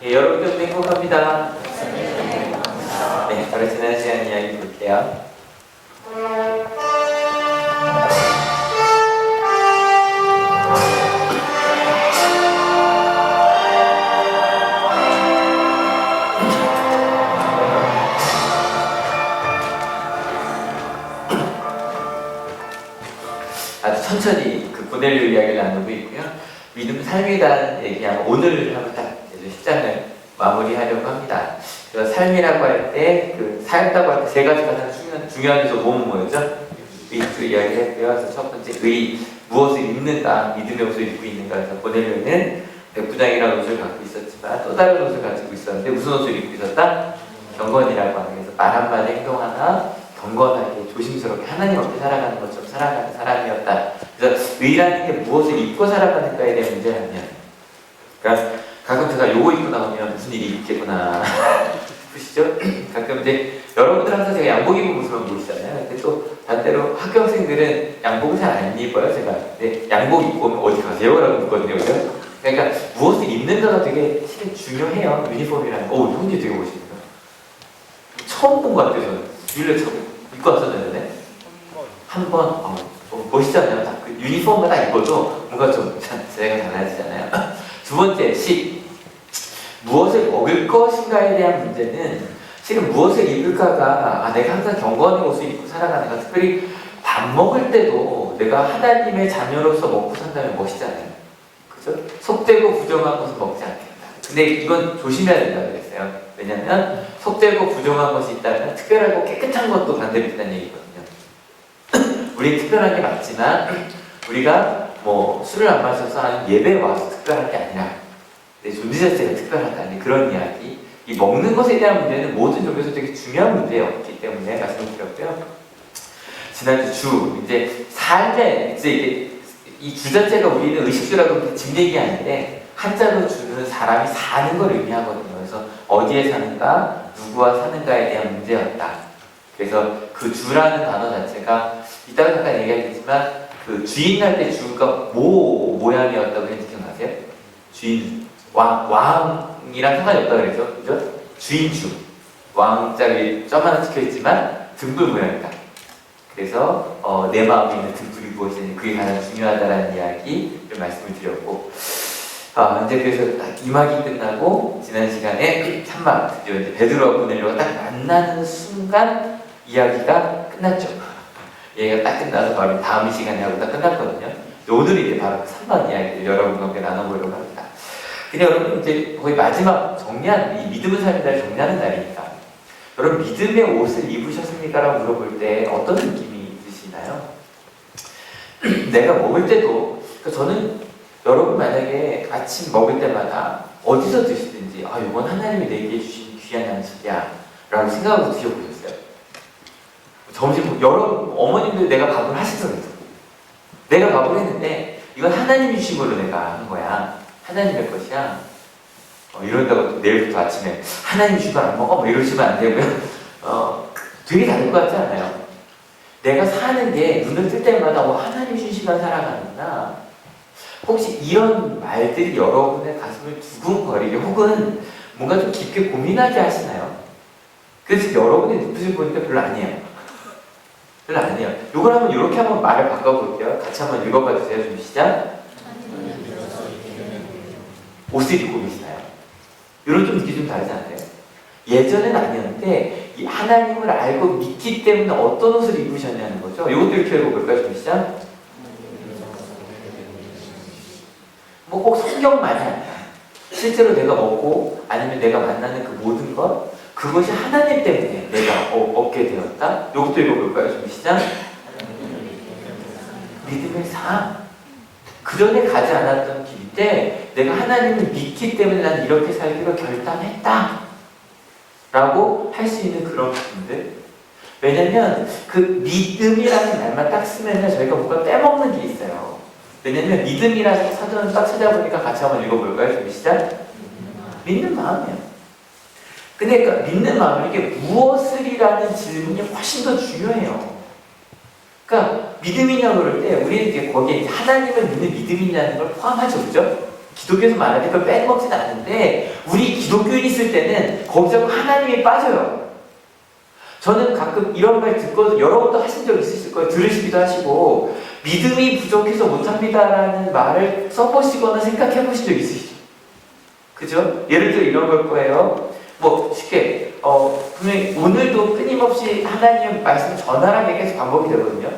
예, 여러분들도 행복합니다. 네, 바로 지난 시간 이야기 볼게요. 아주 천천히 그 고넬료 이야기를 나누고 있고요. 믿음 삶이라는 얘기하면 오늘 하고 딱 10장을 마무리하려고 합니다. 그래서 삶이라고 할 때, 그 살다고 할 때 세 가지가 가장 중요한 요소 뭐죠? 의주 이야기했고요. 그래서 첫 번째 의, 무엇을 입는가, 믿음의 옷을 입고 있는가. 그래서 고넬료는 백부장이라는 옷을 갖고 있었지만 또 다른 옷을 가지고 있었는데 무슨 옷을 입고 있었다? 경건이라고 하는, 그래서 말 한마디 행동 하나 경건하게 조심스럽게 하나님 앞에 살아가는 것처럼 살아가는 사람이었다. 그래서 의라는 게 무엇을 입고 살아가는가에 대한 문제라면, 그러니까 가끔 제가 요거 입고 나오면 무슨 일이 있겠구나 싶으시죠? 가끔 이제 여러분들 항상 제가 양복 입은 모습만 보시잖아요. 근데 또 반대로 학교생들은 양복을 잘 안 입어요. 제가 근데 양복 입고 오면 어디 가세요? 라고 묻거든요. 그죠? 그러니까 무엇을 입는가가 되게 실은 중요해요. 유니폼이라는 거. 형님 되게 멋있네요. 처음 본 것 같아요. 저는 주일날 처음 입고 왔었는데 한 번 멋있잖아요. 딱 그 유니폼만 딱 입어도 뭔가 좀 제가 달라지잖아요. 두 번째, 무엇을 먹을 것인가에 대한 문제는 실은 무엇을 입을까가 내가 항상 경건의 옷을 입고 살아가는가, 특별히 밥 먹을 때도 내가 하나님의 자녀로서 먹고 산다면 멋있잖아요. 그죠? 속되고 부정한 것은 먹지 않겠다. 근데 이건 조심해야 된다고 그랬어요. 왜냐면 속되고 부정한 것이 있다면 특별하고 깨끗한 것도 반대로 있다는 얘기거든요. 우리 특별한 게 맞지만 우리가 뭐 술을 안 마셔서 하는 예배에 와서 특별한 게 아니라 내 존재 자체가 특별하다는 그런 이야기. 이 먹는 것에 대한 문제는 모든 종교에서 되게 중요한 문제였기 때문에 말씀을 드렸고요. 지난주 이제 삶에 이제 이게 이 주 자체가 우리는 의식주라고 집 얘기 아닌데 한자로 주는 사람이 사는 걸 의미하거든요. 그래서 어디에 사는가, 누구와 사는가에 대한 문제였다. 그래서 그 주라는 단어 자체가 이따가 잠깐 얘기하겠지만 그 주인 날 때 주가 모양이었다고 했는지 기억나세요? 주인, 왕이랑 상관이 없다고 그랬죠? 그죠? 주인주. 왕자리 점 하나 찍혀있지만 등불 모양이다. 그래서 내 마음에 있는 등불이 무엇이니 그게 가장 중요하다라는 이야기를 말씀을 드렸고, 이제 그래서 이막이 끝나고 지난 시간에 참막 드디어 이제 베드로와 고넬료가 딱 만나는 순간 이야기가 끝났죠. 얘가 딱 끝나서 바로 다음 시간에 하고 딱 끝났거든요. 오늘은 이제 바로 그 3번 이야기를 여러분과 함께 나눠보려고 합니다. 근데 여러분 이제 거의 마지막 정리하는, 이 믿음의 삶의 날 정리하는 날이니까 여러분 믿음의 옷을 입으셨습니까? 라고 물어볼 때 어떤 느낌이 드시나요? 내가 먹을 때도, 그러니까 저는 여러분 만약에 아침 먹을 때마다 어디서 드시든지 이건 하나님이 내게 주신 귀한 양식이야 라고 생각하고 드셔보셨어요? 점심, 여러분 어머님들 내가 밥을 하시더라도 내가 밥을 했는데 이건 하나님이 주신 걸로 내가 한 거야, 하나님의 것이야, 이런다고 내일부터 아침에 하나님 주신 걸 안 먹어? 이러시면 안 되고요. 되게 다를 것 같지 않아요? 내가 사는 게 눈을 뜰 때마다 하나님 주시면 살아가는구나. 혹시 이런 말들이 여러분의 가슴을 두근거리게 혹은 뭔가 좀 깊게 고민하게 하시나요? 그래서 여러분의 눈빛을 보니까 별로 아니에요. 별로 아니에요. 이걸 한번 이렇게 한번 말을 바꿔볼게요. 같이 한번 읽어봐 주세요. 좀 시작. 옷을 입고 계시나요? 이런 좀 느낌이 좀 다르지 않아요? 예전엔 아니었는데 이 하나님을 알고 믿기 때문에 어떤 옷을 입으셨냐는 거죠. 이것도 이렇게 읽어볼까요? 좀 시작. 뭐 꼭 성경만이 아니야. 실제로 내가 먹고 아니면 내가 만나는 그 모든 것, 그것이 하나님 때문에 내가 얻게 되었다. 이것도 읽어볼까요? 좀 시작. 믿음의 삶. 그전에 가지 않았던 길인데 내가 하나님을 믿기 때문에 난 이렇게 살기로 결단했다 라고 할 수 있는 그런 부분들. 왜냐면 그 믿음이라는 말만 딱 쓰면 저희가 뭔가 빼먹는 게 있어요. 왜냐면 믿음이라는 사전을 딱 찾아보니까 같이 한번 읽어볼까요? 좀 시작. 믿는 마음이에요. 근데 그 믿는 마음이 이게 무엇을이라는 질문이 훨씬 더 중요해요. 그러니까 믿음이냐고 그럴 때 우리는 이제 거기에 하나님을 믿는 믿음이냐는 걸 포함하죠. 그죠? 기독교에서 말할 때 그걸 빼먹지는 않는데 우리 기독교인 있을 때는 거기서 하나님이 빠져요. 저는 가끔 이런 말 듣고 여러 번도 하신 적 있으실 거예요. 들으시기도 하시고 믿음이 부족해서 못합니다라는 말을 써보시거나 생각해 보신 적 있으시죠? 그죠? 예를 들어 이런 걸 거예요. 뭐 쉽게 분명히 오늘도 끊임없이 하나님 말씀 전하라는 게 계속 반복이 되거든요.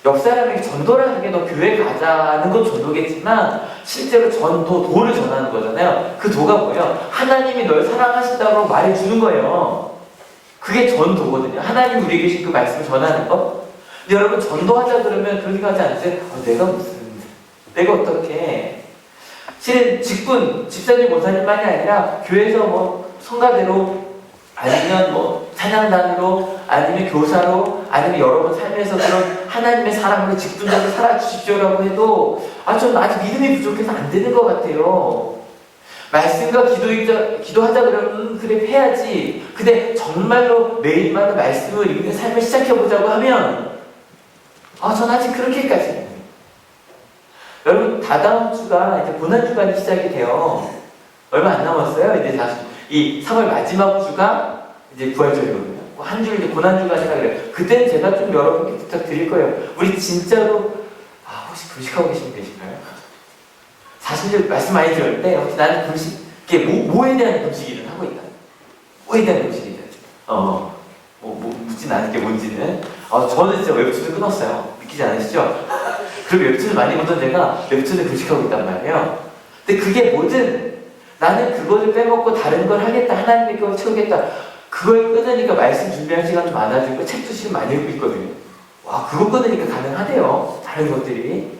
옆 사람에게 전도라는 게 너 교회 가자는 건 전도겠지만 실제로 도를 전하는 거잖아요. 그 도가 뭐예요? 하나님이 널 사랑하신다고 말해주는 거예요. 그게 전도거든요. 하나님 우리에게 계신 그 말씀을 전하는 거. 근데 여러분 전도하자 그러면 그렇게 하지 않으세요? 내가 어떻게 실은 직분, 집사님, 목사님만이 아니라 교회에서 뭐 성가대로 아니면 뭐 찬양단으로 아니면 교사로 아니면 여러분 삶에서 그런 하나님의 사람으로 직분자로 살아주십시오라고 해도 저는 아직 믿음이 부족해서 안 되는 것 같아요. 말씀과 기도하자 그러면 그래 해야지. 근데 정말로 매일마다 말씀을 읽는 삶을 시작해보자고 하면 저는 아직 그렇게까지. 여러분 다다음 주가 이제 고난주간이 시작이 돼요. 얼마 안 남았어요. 이제 다시 이 3월 마지막 주가 이제 부활절이거든요. 한 주 이제 고난주간이라 그래요. 그때는 제가 좀 여러분께 부탁드릴 거예요. 우리 진짜로 혹시 금식하고 계신 분 계신가요? 사실 말씀 많이 들을 때 혹시 나는 금식 이게 뭐에 대한 금식이든 하고 있다. 뭐에 대한 금식이든 묻진 않은 게 뭔지는 저는 진짜 웹툰을 끊었어요. 믿기지 않으시죠? 그리고 웹툰을 많이 보던 제가 웹툰을 금식하고 있단 말이에요. 근데 그게 뭐든 나는 그거를 빼먹고 다른 걸 하겠다. 하나님의 걸 채우겠다. 그걸 끊으니까 말씀 준비할 시간도 많아지고 책도 지금 많이 읽고 있거든요. 와, 그거 끊으니까 가능하대요. 다른 것들이.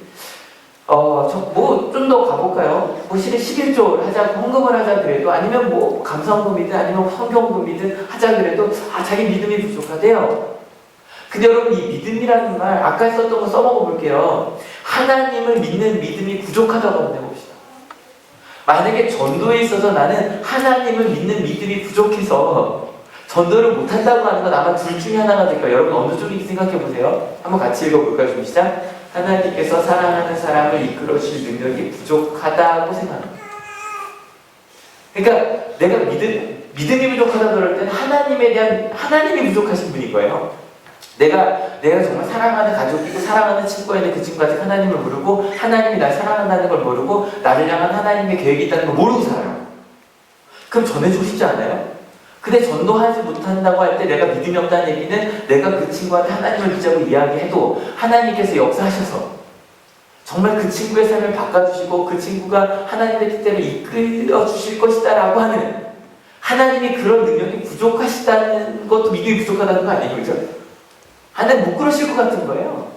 좀 더 가볼까요? 실은 11조를 하자고, 헌금을 하자 그래도, 아니면 감사헌금이든, 아니면 성경금이든 하자 그래도, 자기 믿음이 부족하대요. 근데 여러분, 이 믿음이라는 말, 아까 썼던 거 써먹어 볼게요. 하나님을 믿는 믿음이 부족하다고 한번 해봅시다. 만약에 전도에 있어서 나는 하나님을 믿는 믿음이 부족해서 전도를 못한다고 하는 건 아마 둘 중에 하나가 될 거예요. 여러분, 어느 쪽인지 생각해 보세요. 한번 같이 읽어볼까요? 좀 시작. 하나님께서 사랑하는 사람을 이끌어 주실 능력이 부족하다고 생각합니다. 그러니까 내가 믿음이 부족하다 그럴 때는 하나님이 부족하신 분인 거예요. 내가 정말 사랑하는 가족이고 사랑하는 친구가 있는 그 친구한테 하나님을 모르고 하나님이 날 사랑한다는 걸 모르고 나를 향한 하나님의 계획이 있다는 걸 모르고 살아요. 그럼 전해주고 싶지 않아요? 근데 전도하지 못한다고 할 때 내가 믿음이 없다는 얘기는 내가 그 친구한테 하나님을 믿자고 이야기해도 하나님께서 역사하셔서 정말 그 친구의 삶을 바꿔주시고 그 친구가 하나님의 뜻대로 이끌어 주실 것이다 라고 하는 하나님이 그런 능력이 부족하시다는 것도 믿음이 부족하다는 거 아니에요? 그죠? 하나님 못 그러실 것 같은 거예요.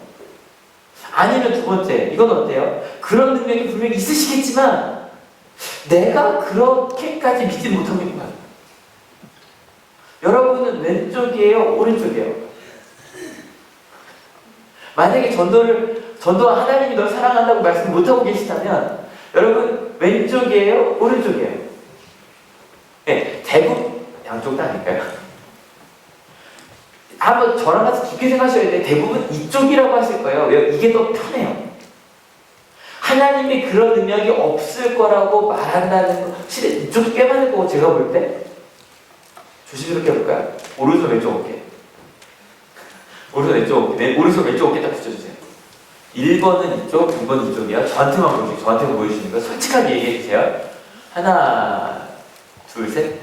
아니면 두 번째, 이건 어때요? 그런 능력이 분명히 있으시겠지만 내가 그렇게까지 믿지 못하고 있는 거예요. 여러분은 왼쪽이에요? 오른쪽이에요? 만약에 전도 하나님이 널 사랑한다고 말씀 못하고 계시다면 여러분 왼쪽이에요? 오른쪽이에요? 네, 대부분 양쪽 다 아닐까요? 한번 저랑 같이 깊게 생각하셔야 돼. 대부분 이쪽이라고 하실 거예요. 왜? 이게 더 편해요. 하나님이 그런 능력이 없을 거라고 말한다는 거 실은 이쪽도 꽤 많을 거고 제가 볼 때 조심스럽게 해볼까요? 오른손 왼쪽 어깨. 오른손 왼쪽 어깨. 오른손 왼쪽 어깨 딱 붙여주세요. 1번은 이쪽, 2번은 이쪽이야. 저한테만 보여주세요. 저한테만 보여주시는 거 솔직하게 얘기해주세요. 하나, 둘, 셋.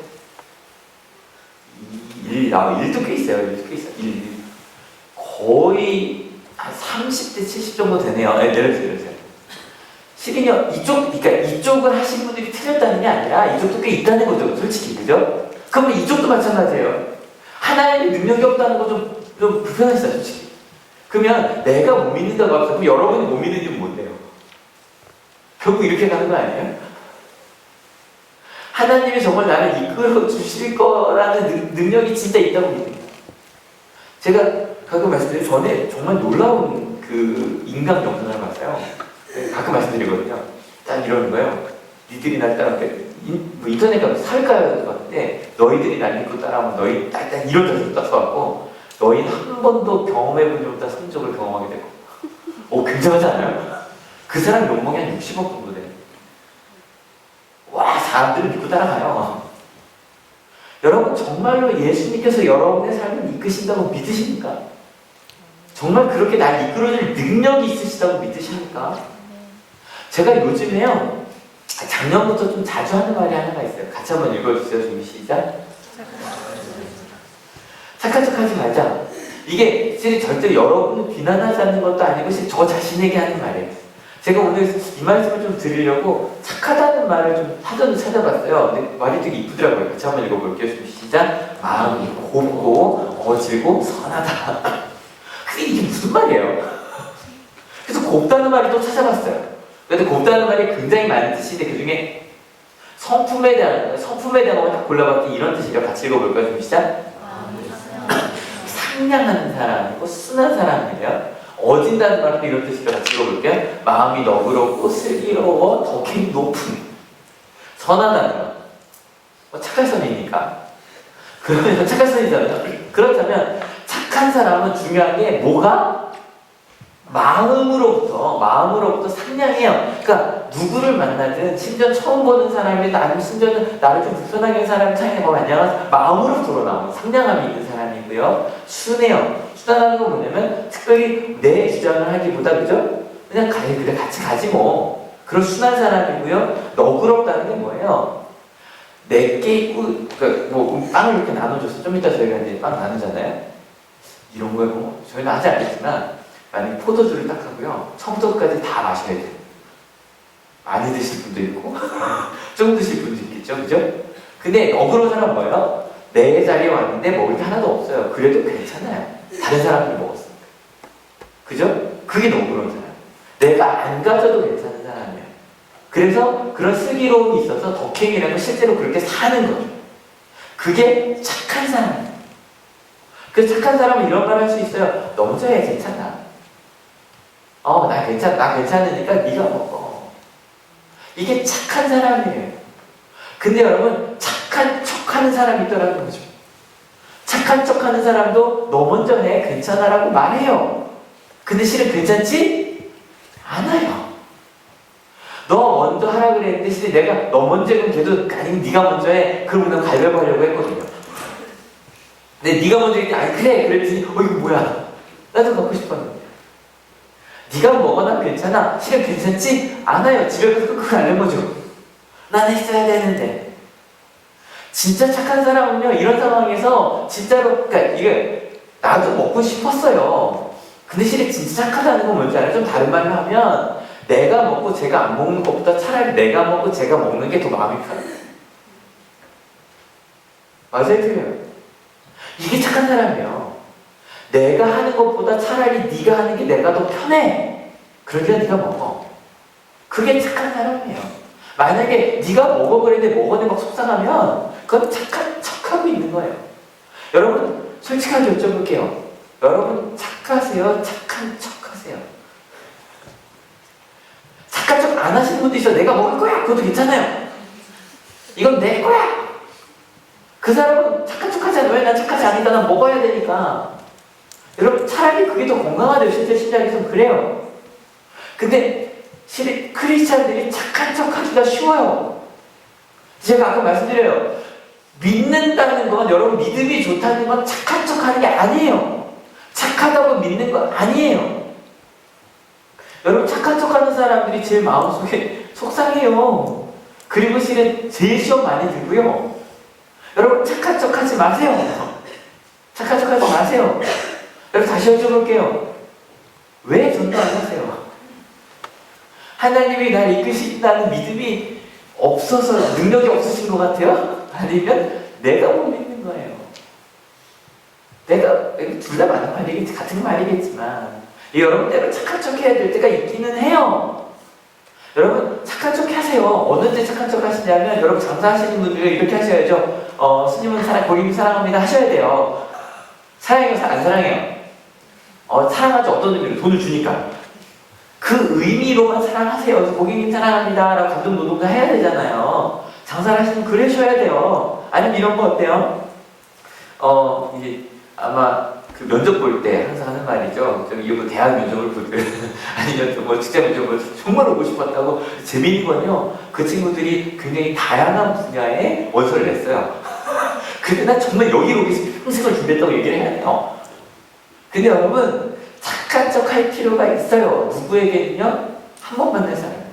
1도 꽤 있어요. 1도 꽤 있어요. 1. 거의 한 30대 70 정도 되네요. 내려주세요. 실은요, 그러니까 이쪽을 하신 분들이 틀렸다는 게 아니라 이쪽도 꽤 있다는 거죠. 솔직히. 그죠? 그러면 이쪽도 마찬가지예요. 하나님의 능력이 없다는 거 좀 불편하시다, 솔직히. 그러면 내가 못 믿는다고 합시다. 그럼 여러분이 못 믿는지는 뭔데요? 결국 이렇게 가는 거 아니에요? 하나님이 정말 나를 이끌어 주실 거라는 능력이 진짜 있다고 믿습니다. 제가 가끔 말씀드리면 전에 정말 놀라운 그 인간 영상을 봤어요. 가끔 말씀드리거든요. 딱 이러는 거예요. 니들이 날 따라 인터넷 가면 사회과에서 봤는데 너희들이 날 믿고 따라하면 너희 딱 이런 자세로 딱 서갖고 너희는 한 번도 경험해본 적 없다 성적을 경험하게 되고 굉장하지 않아요? 그 사람 욕망이 한 60억 정도 돼요. 와, 사람들은 믿고 따라가요. 여러분 정말로 예수님께서 여러분의 삶을 이끄신다고 믿으십니까? 정말 그렇게 날 이끌어줄 능력이 있으시다고 믿으십니까? 제가 요즘에요, 작년부터 좀 자주 하는 말이 하나가 있어요. 같이 한번 읽어주세요. 준비 시작. 착한 척 하지 말자. 이게 실은 절대 여러분을 비난하지 않는 것도 아니고 실은 저 자신에게 하는 말이에요. 제가 오늘 이 말씀을 좀 드리려고 착하다는 말을 좀 사전을 찾아봤어요. 근데 말이 되게 이쁘더라고요. 같이 한번 읽어볼게요. 준비 시작. 마음이 곱고 어질고 선하다. 그게 이게 무슨 말이에요? 그래서 곱다는 말을 또 찾아봤어요. 근데 곱다는 말이 굉장히 많은 뜻인데 그 중에 성품에 대한 것만 딱 골라봤더니 이런 뜻이래요. 같이 읽어볼까요? 좀 시작. 상냥한 사람이고 순한 사람이에요. 어진다는 말도 이런 뜻이래요. 같이 읽어볼게요. 마음이 너그럽고 슬기로워 덕행이 높은 선하다는 거. 착한 선이니까. 그러면 착한 선이잖아요. 그렇다면 착한 사람은 중요한 게 뭐가? 마음으로부터 상냥해요. 그러니까 누구를 만나든 심지어 처음 보는 사람이든 아니면 심지어는 나를 좀 불편하게 하는 사람을 찬양하고 안녕하세요. 마음으로부터 우러나오는 상냥함이 있는 사람이고요. 순해요. 순하다는 건 뭐냐면 특별히 내 주장을 하기보다 그죠? 그냥 그래 같이 가지 뭐. 그런 순한 사람이고요. 너그럽다는 게 뭐예요? 내게 있고 그러니까 뭐 빵을 이렇게 나눠줘서 좀 이따 저희가 이제 빵 나누잖아요. 이런 거에 뭐 저희는 하지 않겠지만 만약에 포도주를 딱 하고요. 처음부터 끝까지 다 마셔야 돼요. 많이 드실 분도 있고 조금 드실 분도 있겠죠. 그죠? 근데 너그러운 사람은 뭐예요? 내 자리에 왔는데 먹을 게 하나도 없어요. 그래도 괜찮아요. 다른 사람들이 먹었으니까. 그죠? 그게 너그러운 사람. 내가 안 가져도 괜찮은 사람이에요. 그래서 그런 슬기로움이 있어서 덕행이라는 건 실제로 그렇게 사는 거죠. 그게 착한 사람이에요. 그 착한 사람은 이런 말 할 수 있어요. 너 먼저 해. 괜찮아. 나 괜찮으니까 네가 먹어. 이게 착한 사람이에요. 근데 여러분 착한 척하는 사람이 있더라는 거죠. 착한 척하는 사람도 너 먼저 해. 괜찮아라고 말해요. 근데 실은 괜찮지 않아요. 너 먼저 하라 그랬는데 실은 내가 너 먼저 하면 걔도 아니면 네가 먼저 해. 그러면 난 가위바위보 하려고 했거든요. 근데 네가 먼저 했더니 아니 그래 그랬더니 이거 뭐야. 나도 먹고 싶었는데. 네가 먹어나 괜찮아. 실은 괜찮지 않아요. 집에 가서 끄끄 앓는 거죠. 난 했어야 되는데. 진짜 착한 사람은요 이런 상황에서 진짜로 그러니까 이게 나도 먹고 싶었어요. 근데 실은 진짜 착하다는 건 뭔지 알아요? 좀 다른 말로 하면 내가 먹고 제가 안 먹는 것보다 차라리 내가 먹고 제가 먹는 게 더 마음이 편해요. 맞아요? 틀려요? 이게 착한 사람이에요. 내가 하는 것보다 차라리 네가 하는 게 내가 더 편해. 그러니까 네가 먹어. 그게 착한 사람이에요. 만약에 네가 먹어 그랬는데 먹었는데 막 속상하면 그건 착한 척하고 있는 거예요. 여러분 솔직하게 여쭤볼게요. 여러분 착하세요? 착한 척하세요? 착한 척 안 하시는 분도 있어요. 내가 먹을 거야. 그것도 괜찮아요. 이건 내 거야. 그 사람은 착한 척하잖아요. 왜? 난 착하지 않으니까 난 먹어야 되니까. 여러분 차라리 그게 더 건강하대요. 실제 신약에서는 그래요. 근데 실은 크리스찬들이 착한 척하기가 쉬워요. 제가 아까 말씀드려요. 믿는다는 건 여러분 믿음이 좋다는 건 착한 척하는 게 아니에요. 착하다고 믿는 건 아니에요. 여러분 착한 척하는 사람들이 제일 마음속에 속상해요. 그리고 실은 제일 시험 많이 들고요. 여러분 착한 척하지 마세요. 착한 척하지 마세요. 여러분 다시 여쭤볼게요. 왜 전도 안 하세요? 하나님이 날 이끄신다는 믿음이 없어서 능력이 없으신 것 같아요? 아니면 내가 못 믿는 거예요? 내가 둘 다 맞는 말이겠지, 같은 말이겠지만 여러분 때로 착한 척 해야 될 때가 있기는 해요. 여러분 착한 척 하세요. 어느 때 착한 척 하시냐면 여러분 장사하시는 분들은 이렇게 하셔야죠. 스님은 고객님 사랑합니다 하셔야 돼요. 사랑해요? 안 사랑해요? 사랑하지 어떤 의미로? 돈을 주니까. 그 의미로만 사랑하세요. 그래서 고객님 사랑합니다 라고 감동 노동자 해야 되잖아요. 장사를 하시면 그러셔야 돼요. 아니면 이런 거 어때요? 이제 아마 그 면접 볼 때 항상 하는 말이죠. 이거 대학 면접을 볼 때 아니면 뭐 직장 면접을 정말 오고 싶었다고. 재미있는 건요. 그 친구들이 굉장히 다양한 분야에 원서를 냈어요. 근데 난 정말 여기로 오기 위해서 평생을 준비했다고 얘기를 해야 돼요. 근데 여러분, 착한 척 할 필요가 있어요. 누구에게는요? 한 번 만날 사람에게.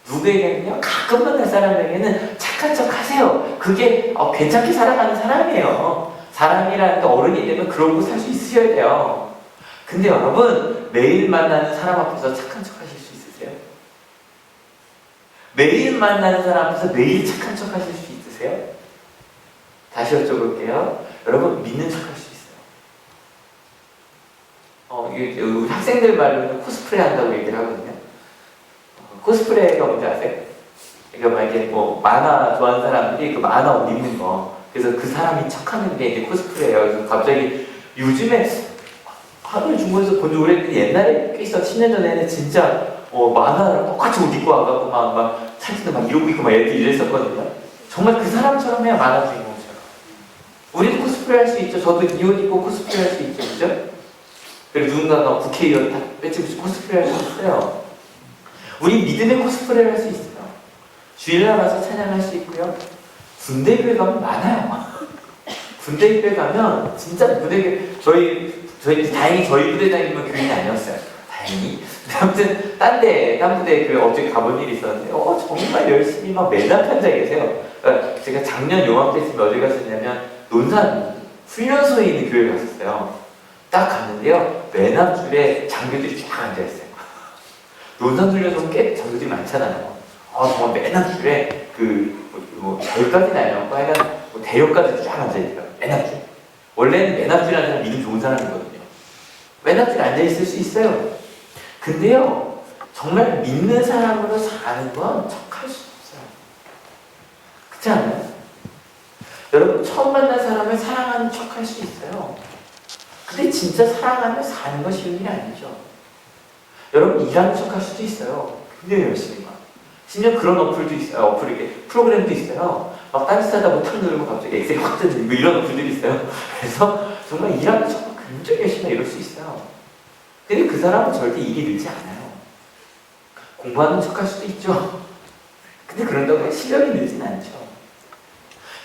누구에게는요? 가끔 만날 사람에게는 착한 척 하세요. 그게 괜찮게 살아가는 사람이에요. 사람이라는 게 어른이 되면 그러고 살 수 있으셔야 돼요. 근데 여러분, 매일 만나는 사람 앞에서 착한 척 하실 수 있으세요? 매일 만나는 사람 앞에서 매일 착한 척 하실 수 있으세요? 다시 여쭤볼게요. 여러분, 믿는 척 할 수 있어요. 우리 학생들 말로는 코스프레 한다고 얘기를 하거든요. 코스프레가 뭔지 아세요? 그러니까 막 이게 뭐 만화 좋아하는 사람들이 그 만화 옷 입는 거. 그래서 그 사람이 척하는 게 이제 코스프레예요. 그래서 갑자기 요즘에 하늘 중국에서 본 지 오래됐는데 옛날에 꽤 있어. 10년 전에는 진짜 만화랑 똑같이 옷 입고 와갖고 막 사진도 막 이러고 있고 막 이랬었거든요. 정말 그 사람처럼 해야 만화 주인공처럼. 우리도 코스프레 할 수 있죠. 저도 이 옷 입고 코스프레 할 수 있죠. 그죠? 그리고 누군가가 국회의원 다 뺏치고 코스프레 할 수 있어요. 우리 믿음의 코스프레를 할 수 있어요. 주일날 와서 찬양할 수 있고요. 군대교회 가면 많아요. 군대교회 가면 진짜 부대교회 저희 다행히 저희 부대 다니면 교인이 아니었어요. 다행히. 아무튼 딴 부대 교회 어제 가본 일이 있었는데 정말 열심히 막 맨날 편자 계세요. 그러니까 제가 작년 요맘때쯤에 어디 갔었냐면 논산 훈련소에 있는 교회에 갔었어요. 딱 갔는데요. 맨 앞줄에 장교들이 쫙 앉아있어요. 논산 훈련소는 꽤 장교들이 많잖아요. 정말 맨 앞줄에 별까지는 아니었고 하여간 대역까지 쫙 앉아있더라고요. 맨 앞줄. 원래는 맨 앞줄이라는 사람은 믿음 좋은 사람이거든요. 맨 앞줄에 앉아있을 수 있어요. 근데요, 정말 믿는 사람으로 사는 건 척할 수 없어요. 그렇지 않아요? 여러분, 처음 만난 사람을 사랑하는 척할 수 있어요. 근데 진짜 사랑하며 사는 건 쉬운 일이 아니죠. 여러분, 일하는 척 할 수도 있어요. 굉장히 열심히 막. 심지어 그런 어플도 있어요. 프로그램도 있어요. 막 딴짓하다 버튼 누르면 갑자기 엑셀이 확 뜨는 이런 어플들이 있어요. 그래서 정말 일하는 척 굉장히 열심히 이럴 수 있어요. 근데 그 사람은 절대 일이 늘지 않아요. 공부하는 척 할 수도 있죠. 근데 그런다고 실력이 늘진 않죠.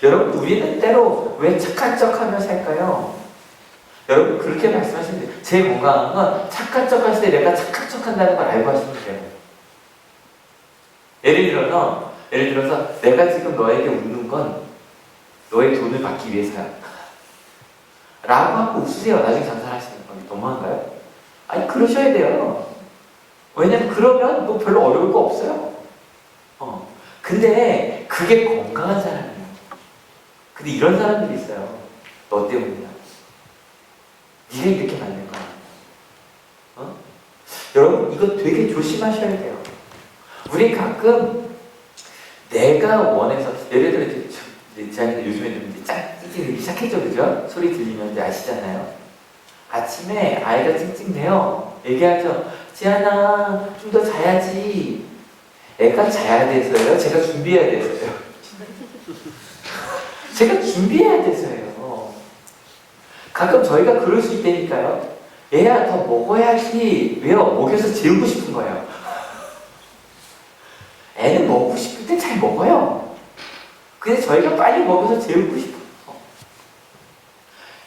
여러분, 우리는 때로 왜 착한 척 하며 살까요? 여러분, 그렇게 말씀하시면 돼요. 제일 건강한 건 착한 척 할 때 내가 착한 척 한다는 걸 알고 하시면 돼요. 예를 들어서 내가 지금 너에게 웃는 건 너의 돈을 받기 위해서야. 라고 하고 웃으세요. 나중에 장사하시는 건 너무한가요? 아니, 그러셔야 돼요. 왜냐면 그러면 뭐 별로 어려울 거 없어요. 근데 그게 건강한 사람이에요. 근데 이런 사람들이 있어요. 너 때문이야. 네가 이렇게 만든 거야. 여러분, 이거 되게 조심하셔야 돼요. 우리 가끔 내가 원해서, 예를 들어 제가 요즘에 좀 찡찡대기 시작했죠, 그죠? 소리 들리면 이제 아시잖아요. 아침에 아이가 찡찡대요. 얘기하죠. 지안아, 좀 더 자야지. 애가 자야 돼서요? 제가 준비해야 돼서요? 제가 준비해야 돼서요. 가끔 저희가 그럴 수 있다니까요. 얘야, 더 먹어야지. 왜요? 먹여서 재우고 싶은 거예요. 애는 먹고 싶을 때 잘 먹어요. 근데 저희가 빨리 먹여서 재우고 싶어요.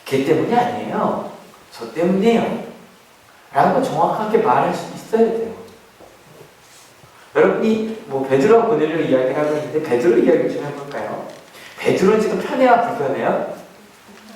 걔 때문이 아니에요. 저 때문이에요. 라고 정확하게 말할 수 있어야 돼요. 여러분이 베드로와 고넬료 이야기를 하고 있는데 베드로 이야기를 좀 해볼까요? 베드로는 지금 편해요? 불편해요?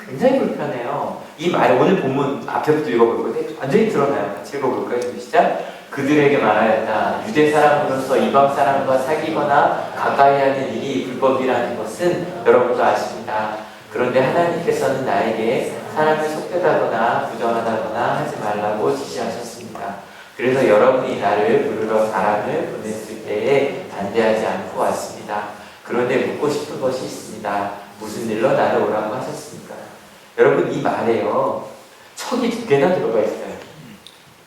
굉장히 불편해요. 이 말, 오늘 본문 앞에부터 읽어볼 건데 완전히 드러나요. 같이 읽어볼까요? 시작. 그들에게 말하였다. 유대 사람으로서 이방 사람과 사귀거나 가까이 하는 일이 불법이라는 것은 여러분도 아십니다. 그런데 하나님께서는 나에게 사람을 속되다거나 부정하다거나 하지 말라고 지시하셨습니다. 그래서 여러분이 나를 부르러 사람을 보냈을 때에 반대하지 않고 왔습니다. 그런데 묻고 싶은 것이 있습니다. 무슨 일로 나를 오라고 하셨습니까? 여러분, 이 말에요, 척이 두 개나 들어가 있어요.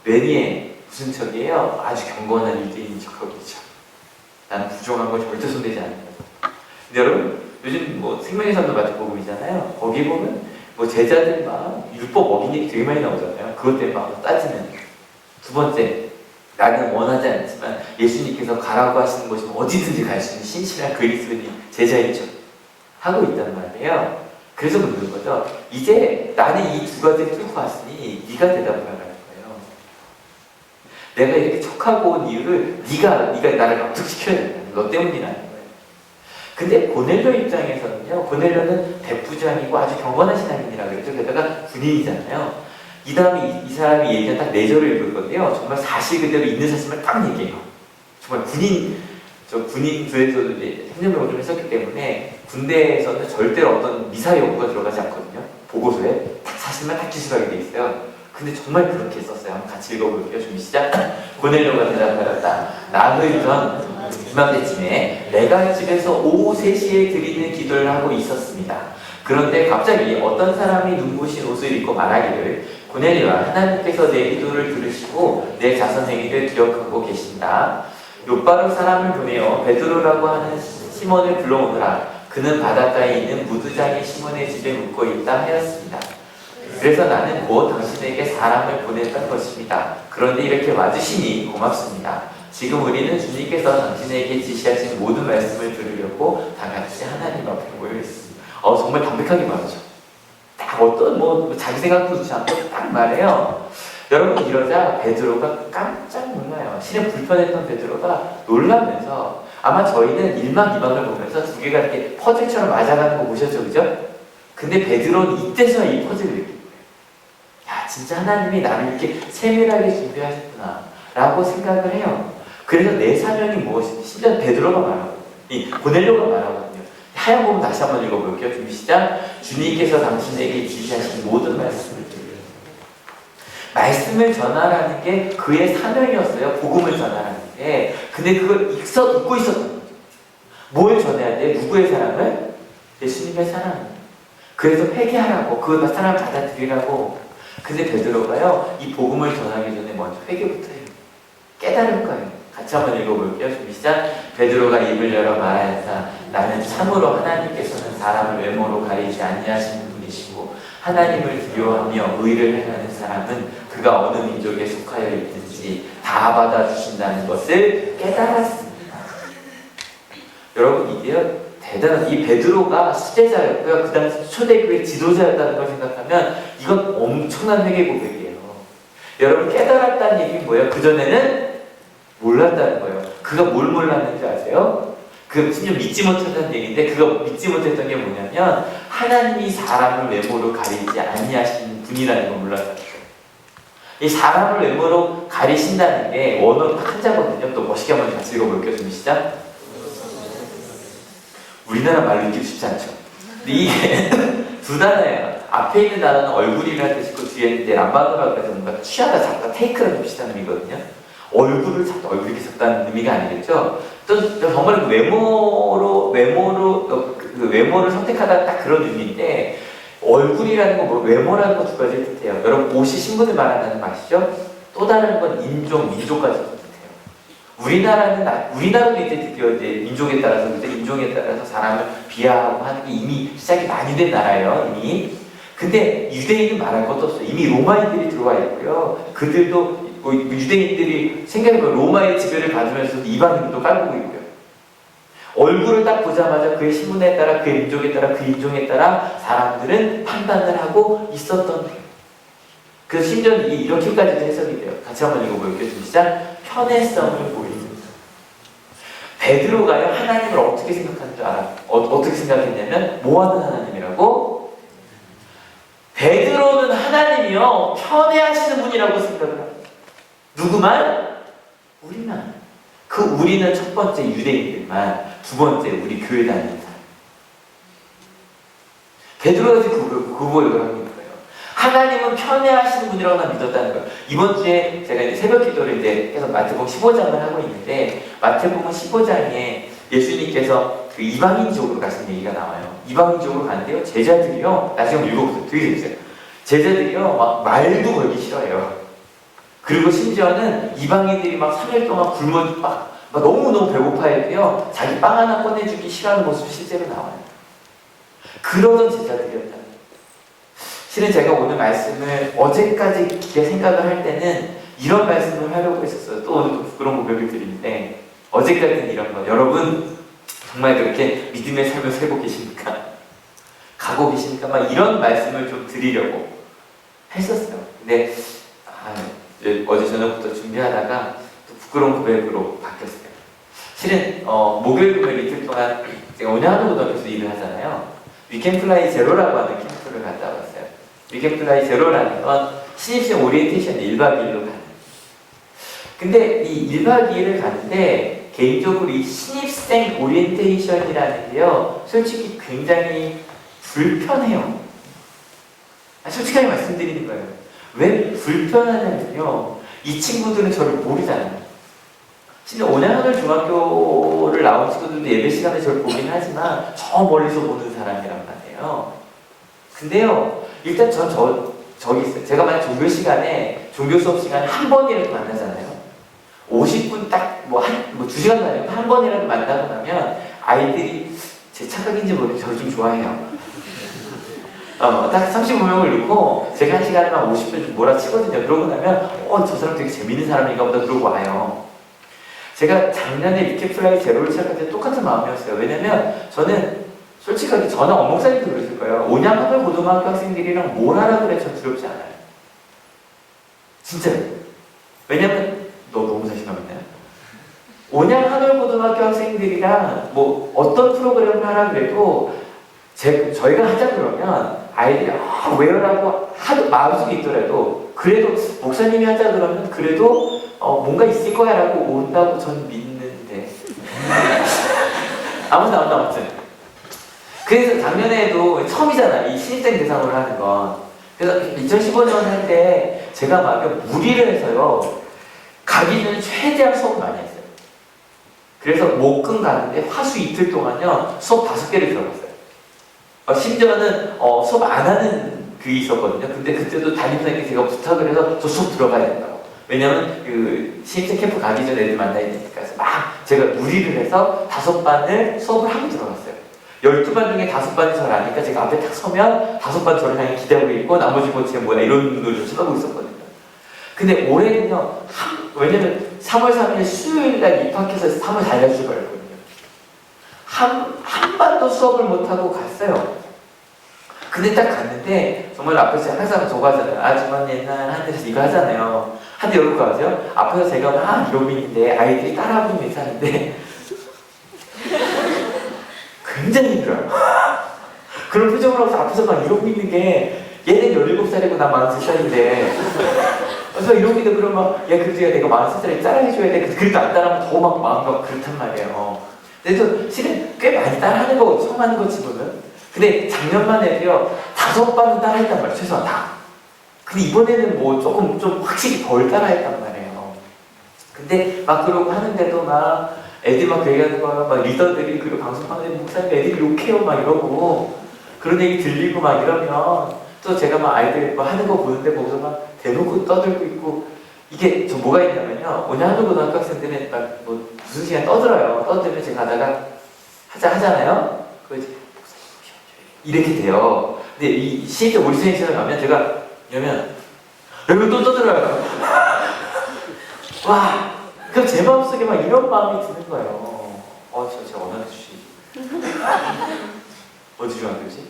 뇌니에 무슨 척이에요? 아주 경건한 유대인 척하고 있죠. 나는 부정한 거 절대 손대지 않는다. 근데 여러분, 요즘 생명의 산도 같은 복음이잖아요. 거기 보면 제자들 막 율법 어긴 얘기 되게 많이 나오잖아요. 그것 때문에 막 따지는. 두 번째, 나는 원하지 않지만 예수님께서 가라고 하시는 곳이면 어디든지 갈 수 있는 신실한 그리스도인 제자이죠. 하고 있단 말이에요. 그래서 묻는 거죠. 이제 나는 이 두 가지를 뚫고 왔으니 네가 대답을 하라는 거예요. 내가 이렇게 척하고 온 이유를 네가 나를 납득시켜야 된다. 너 때문이라는 거예요. 근데 고넬료 입장에서는요. 고넬료는 백부장이고 아주 경건한 신앙인이라고 그랬죠. 게다가 군인이잖아요. 이 다음에 이 사람이 얘기한 딱 4절을 읽을 건데요. 정말 사실 그대로 있는 사실만 딱 얘기해요. 정말 군인들에서도 이제 행정병을 좀 했었기 때문에 군대에서는 절대로 어떤 미사 연구가 들어가지 않거든요. 보고서에 딱 사실만 딱 기술하게 돼 있어요. 근데 정말 그렇게 썼어요. 한번 같이 읽어볼게요. 준비 시작. 고넬료가 대답하였다. 나흘 전 이맘때쯤에 내가 집에서 오후 3시에 드리는 기도를 하고 있었습니다. 그런데 갑자기 어떤 사람이 눈부신 옷을 입고 말하기를 고넬료야, 하나님께서 내 기도를 들으시고 내 자선행위를 기억하고 계신다. 욥바로 사람을 보내어 베드로라고 하는 시몬을 불러오느라. 그는 바닷가에 있는 무두장의 시몬의 집에 묵고 있다 하였습니다. 그래서 나는 곧 당신에게 사람을 보냈던 것입니다. 그런데 이렇게 와주시니 고맙습니다. 지금 우리는 주님께서 당신에게 지시하신 모든 말씀을 들으려고 다 같이 하나님 앞에 모여 있습니다. 정말 담백하게 말하죠. 딱 어떤 자기 생각도 두지 않고 딱 말해요. 여러분, 이러자 베드로가 깜짝 놀라요. 실은 불편했던 베드로가 놀라면서, 아마 저희는 일막이막을 보면서 두 개가 이렇게 퍼즐처럼 맞아가는 거 보셨죠, 그죠? 근데 베드로는 이때서야 이 퍼즐을 느낀 거예요. 야, 진짜 하나님이 나를 이렇게 세밀하게 준비하셨구나 라고 생각을 해요. 그래서 내 사명이 무엇인지 심지어 베드로가 말하거든요. 이 고넬료가 말하거든요. 하얀 부분 다시 한번 읽어볼게요. 준비 시작. 주님께서 당신에게 지시하신 모든 말씀을 말씀을 전하라는 게 그의 사명이었어요. 복음을 전하라는 게. 근데 그걸 잊고 있었던 거죠. 뭘 전해야 돼? 누구의 사랑을? 예수님의 사랑. 그래서 회개하라고, 그 사랑을 받아들이라고. 근데 베드로가요, 이 복음을 전하기 전에 먼저 회개부터 해요. 깨달을 거예요. 같이 한번 읽어볼게요. 준비 시작. 베드로가 입을 열어 말하였다. 나는 참으로 하나님께서는 사람을 외모로 가리지 아니하시는 분이시고 하나님을 두려워하며 의를 행하는 사람은 그가 어느 민족에 속하여 있든지 다 받아주신다는 것을 깨달았습니다. 여러분, 이게요, 대단한, 이 베드로가 수제자였고요. 그 당시 초대교회 지도자였다는 걸 생각하면 이건 엄청난 회개 고백이에요. 여러분, 깨달았다는 얘기는 뭐예요? 그전에는 몰랐다는 거예요. 그가 뭘 몰랐는지 아세요? 그 심지어 믿지 못했다는 얘기인데, 그가 믿지 못했던 게 뭐냐면 하나님이 사람을 외모로 가리지 아니하시는 분이라는 걸 몰랐다는 거예요. 이 사람을 외모로 가리신다는 게 원어로 딱 한자거든요. 또 멋있게 한번 같이 읽어볼게요. 좀 시작. 우리나라 말로 읽기 쉽지 않죠. 근데 이게 두 단어예요. 앞에 있는 단어는 얼굴이라는 뜻이고 뒤에 있는 람바노라고 해서 뭔가 취하다, 잡다, 테이크라는 비슷한 의미거든요. 얼굴을 잡다, 얼굴이 잡다는 의미가 아니겠죠. 또 정말 그 외모를 선택하다 딱 그런 의미인데, 얼굴이라는 거, 외모라는 거 두 가지를 뜻해요. 여러분, 옷이 신분을 말한다는 거 아시죠? 또 다른 건 인종, 민족까지 뜻해요. 우리나라도 이제 드디어 이제 민족에 따라서, 인종에 따라서 사람을 비하하고 하는 게 이미 시작이 많이 된 나라예요, 이미. 근데 유대인은 말할 것도 없어요. 이미 로마인들이 들어와 있고요. 그들도, 유대인들이 생각해보면 로마의 지배를 받으면서 이방인도 깔고 있고요. 얼굴을 딱 보자마자 그의 신분에 따라, 그의 민족에 따라, 그 인종에 따라 사람들은 판단을 하고 있었던 거예요. 그래서 심지어 이렇게까지도 해석이 돼요. 같이 한번 읽어볼게요. 시작. 편애성을 보입니다. 베드로가요, 하나님을 어떻게 생각하는 줄 알아? 어떻게 생각했냐면, 뭐하는 하나님이라고? 베드로는 하나님이요, 편애하시는 분이라고 생각을 합니다. 누구만? 우리만. 그 우리는 첫 번째 유대인들만, 두 번째 우리 교회 다니는 사람. 베드로가 그 고백을 합니다. 하나님은 편애하시는 분이라고 난 믿었다는 거예요. 이번 주에 제가 이제 새벽 기도를 이제 해서 마태복음 15장을 하고 있는데, 마태복음 15장에 예수님께서 그 이방인족으로 가시는 얘기가 나와요. 이방인족으로 가는데요, 제자들이요, 나중에 한번 읽어보세요. 되게 재밌어요. 제자들이요, 막 말도 걸기 싫어해요. 그리고 심지어는 이방인들이 막 3일 동안 굶어, 막 너무너무 배고파했대요. 자기 빵 하나 꺼내주기 싫어하는 모습이 실제로 나와요. 그러던 제자들이었다. 실은 제가 오늘 말씀을 어제까지 생각을 할 때는 이런 말씀을 하려고 했었어요. 또 오늘 부끄러운 고백을 드리는데, 어제까지는 이런 거. 여러분, 정말 그렇게 믿음의 삶을 살고 계십니까? 가고 계시니까 막 이런 말씀을 좀 드리려고 했었어요. 근데 어제 저녁부터 준비하다가 또 부끄러운 고백으로 바뀌었어요. 실은 목요일 금요일 이틀 동안 제가 온양고등학교에서 일을 하잖아요. 위켄플라이 제로라고 하는 캠프를 갔다 왔어요. 위켄플라이 제로라는 건 신입생 오리엔테이션 1박 2일로 가는. 근데 이 1박 2일을 가는데 개인적으로 이 신입생 오리엔테이션이라는 게요, 솔직히 굉장히 불편해요. 솔직하게 말씀드리는 거예요. 왜 불편하냐면요, 이 친구들은 저를 모르잖아요. 진짜 온양하늘 중학교를 나온 친구들도 예배 시간에 저를 보긴 하지만 저 멀리서 보는 사람이란 말이에요. 근데요, 일단 저기 있어요. 제가 만약 종교 시간에, 종교 수업 시간에 한 번이라도 만나잖아요. 50분 딱, 2시간 만에 한 번이라도 만나고 나면 아이들이 제 착각인지 모르겠는데 저를 좀 좋아해요. 딱 35명을 넣고 제가 한 시간에만 50분 좀 몰아치거든요. 그러고 나면 저 사람 되게 재밌는 사람인가 보다 그러고 와요. 제가 작년에 위켄플라이 제로를 시작할 때 똑같은 마음이었어요. 왜냐면 저는 솔직하게 저는 엄목사님도 그랬을 거예요. 온양하늘 고등학교 학생들이랑 뭘 하라 그래 저 두렵지 않아요. 진짜요. 왜냐면 너 너무 자신감 있나요? 온양하늘 고등학교 학생들이랑 뭐 어떤 프로그램을 하라 그래도 저희가 하자 그러면 아이들이 왜요라고 하도 마음속에 있더라도 그래도 목사님이 하자 그러면 그래도 뭔가 있을 거야 라고 온다고 전 믿는데 아무튼 그래서 작년에도 처음이잖아, 이 신입생 대상으로 하는 건. 그래서 2015년 할 때 제가 막 무리를 해서요, 가기 전에 최대한 수업 많이 했어요. 그래서 목금 가는데 화수 이틀 동안요 수업 5개를 들어봤어요. 심지어는 수업 안 하는 그게 있었거든요. 근데 그때도 담임선생님께 제가 부탁을 해서 저 수업 들어가야 된다고. 왜냐면 그 신입생 캠프 가기 전에 애들 만나야 되니까. 그래서 막 제가 무리를 해서 5반을 수업을 하고 들어갔어요. 12반 중에 5반이 저를 아니까 제가 앞에 딱 서면 5반 저를 향해 기대하고 있고 나머지 뭐쟤 뭐야 이런 걸 좀 쳐다보고 있었거든요. 근데 올해는요, 왜냐면 3월 3일 수요일날 입학해서 3월 4일날 출발했거든요. 한 반도 수업을 못하고 갔어요. 근데 딱 갔는데 정말 앞에서 항상 저거 하잖아요. 아주머니 옛날 한대서 이거 하잖아요. 한대 이러고 가죠. 앞에서 제가 막 이러고 있는데 아이들이 따라하면 괜찮은데 굉장히 힘들어요. 그런 표정을 하고 앞에서 막 이러고 있는 게 얘는 17살이고 나 43살인데 그래서 이러고 있는데 그러면 그래도 내가 43살에 따라해줘야 돼. 그래도 안 따라하면 더 막 마음이 그렇단 말이에요. 그래서 실은 꽤 많이 따라하는 거 처음 하는 거 치고는. 근데 작년만 해도요 5반은 따라했단 말이에요. 최소한 다. 근데 이번에는 뭐 조금 좀 확실히 덜 따라했단 말이에요. 근데 막 그러고 하는데도 막 애들 막 얘기하는 거야. 막 리더들이 그리고 방송하는데 목사님 애들이 욕해요 막 이러고 그런 얘기 들리고 막 이러면 또 제가 막 아이들 막 하는 거 보는데 거기서 막 대놓고 떠들고 있고 이게 저 뭐가 있냐면요. 온양하늘 고등학교 학생들은 막 뭐 무슨 시간 떠들어요. 떠들면 제가 가다가 하잖아요. 이렇게 돼요. 근데 이 시입 오리지널 가면 제가 이러면 여기 또 떠들어요. 와, 그럼 제 마음속에 막 이런 마음이 드는 거예요. 제가 원하는 주시. 어디 중학교지?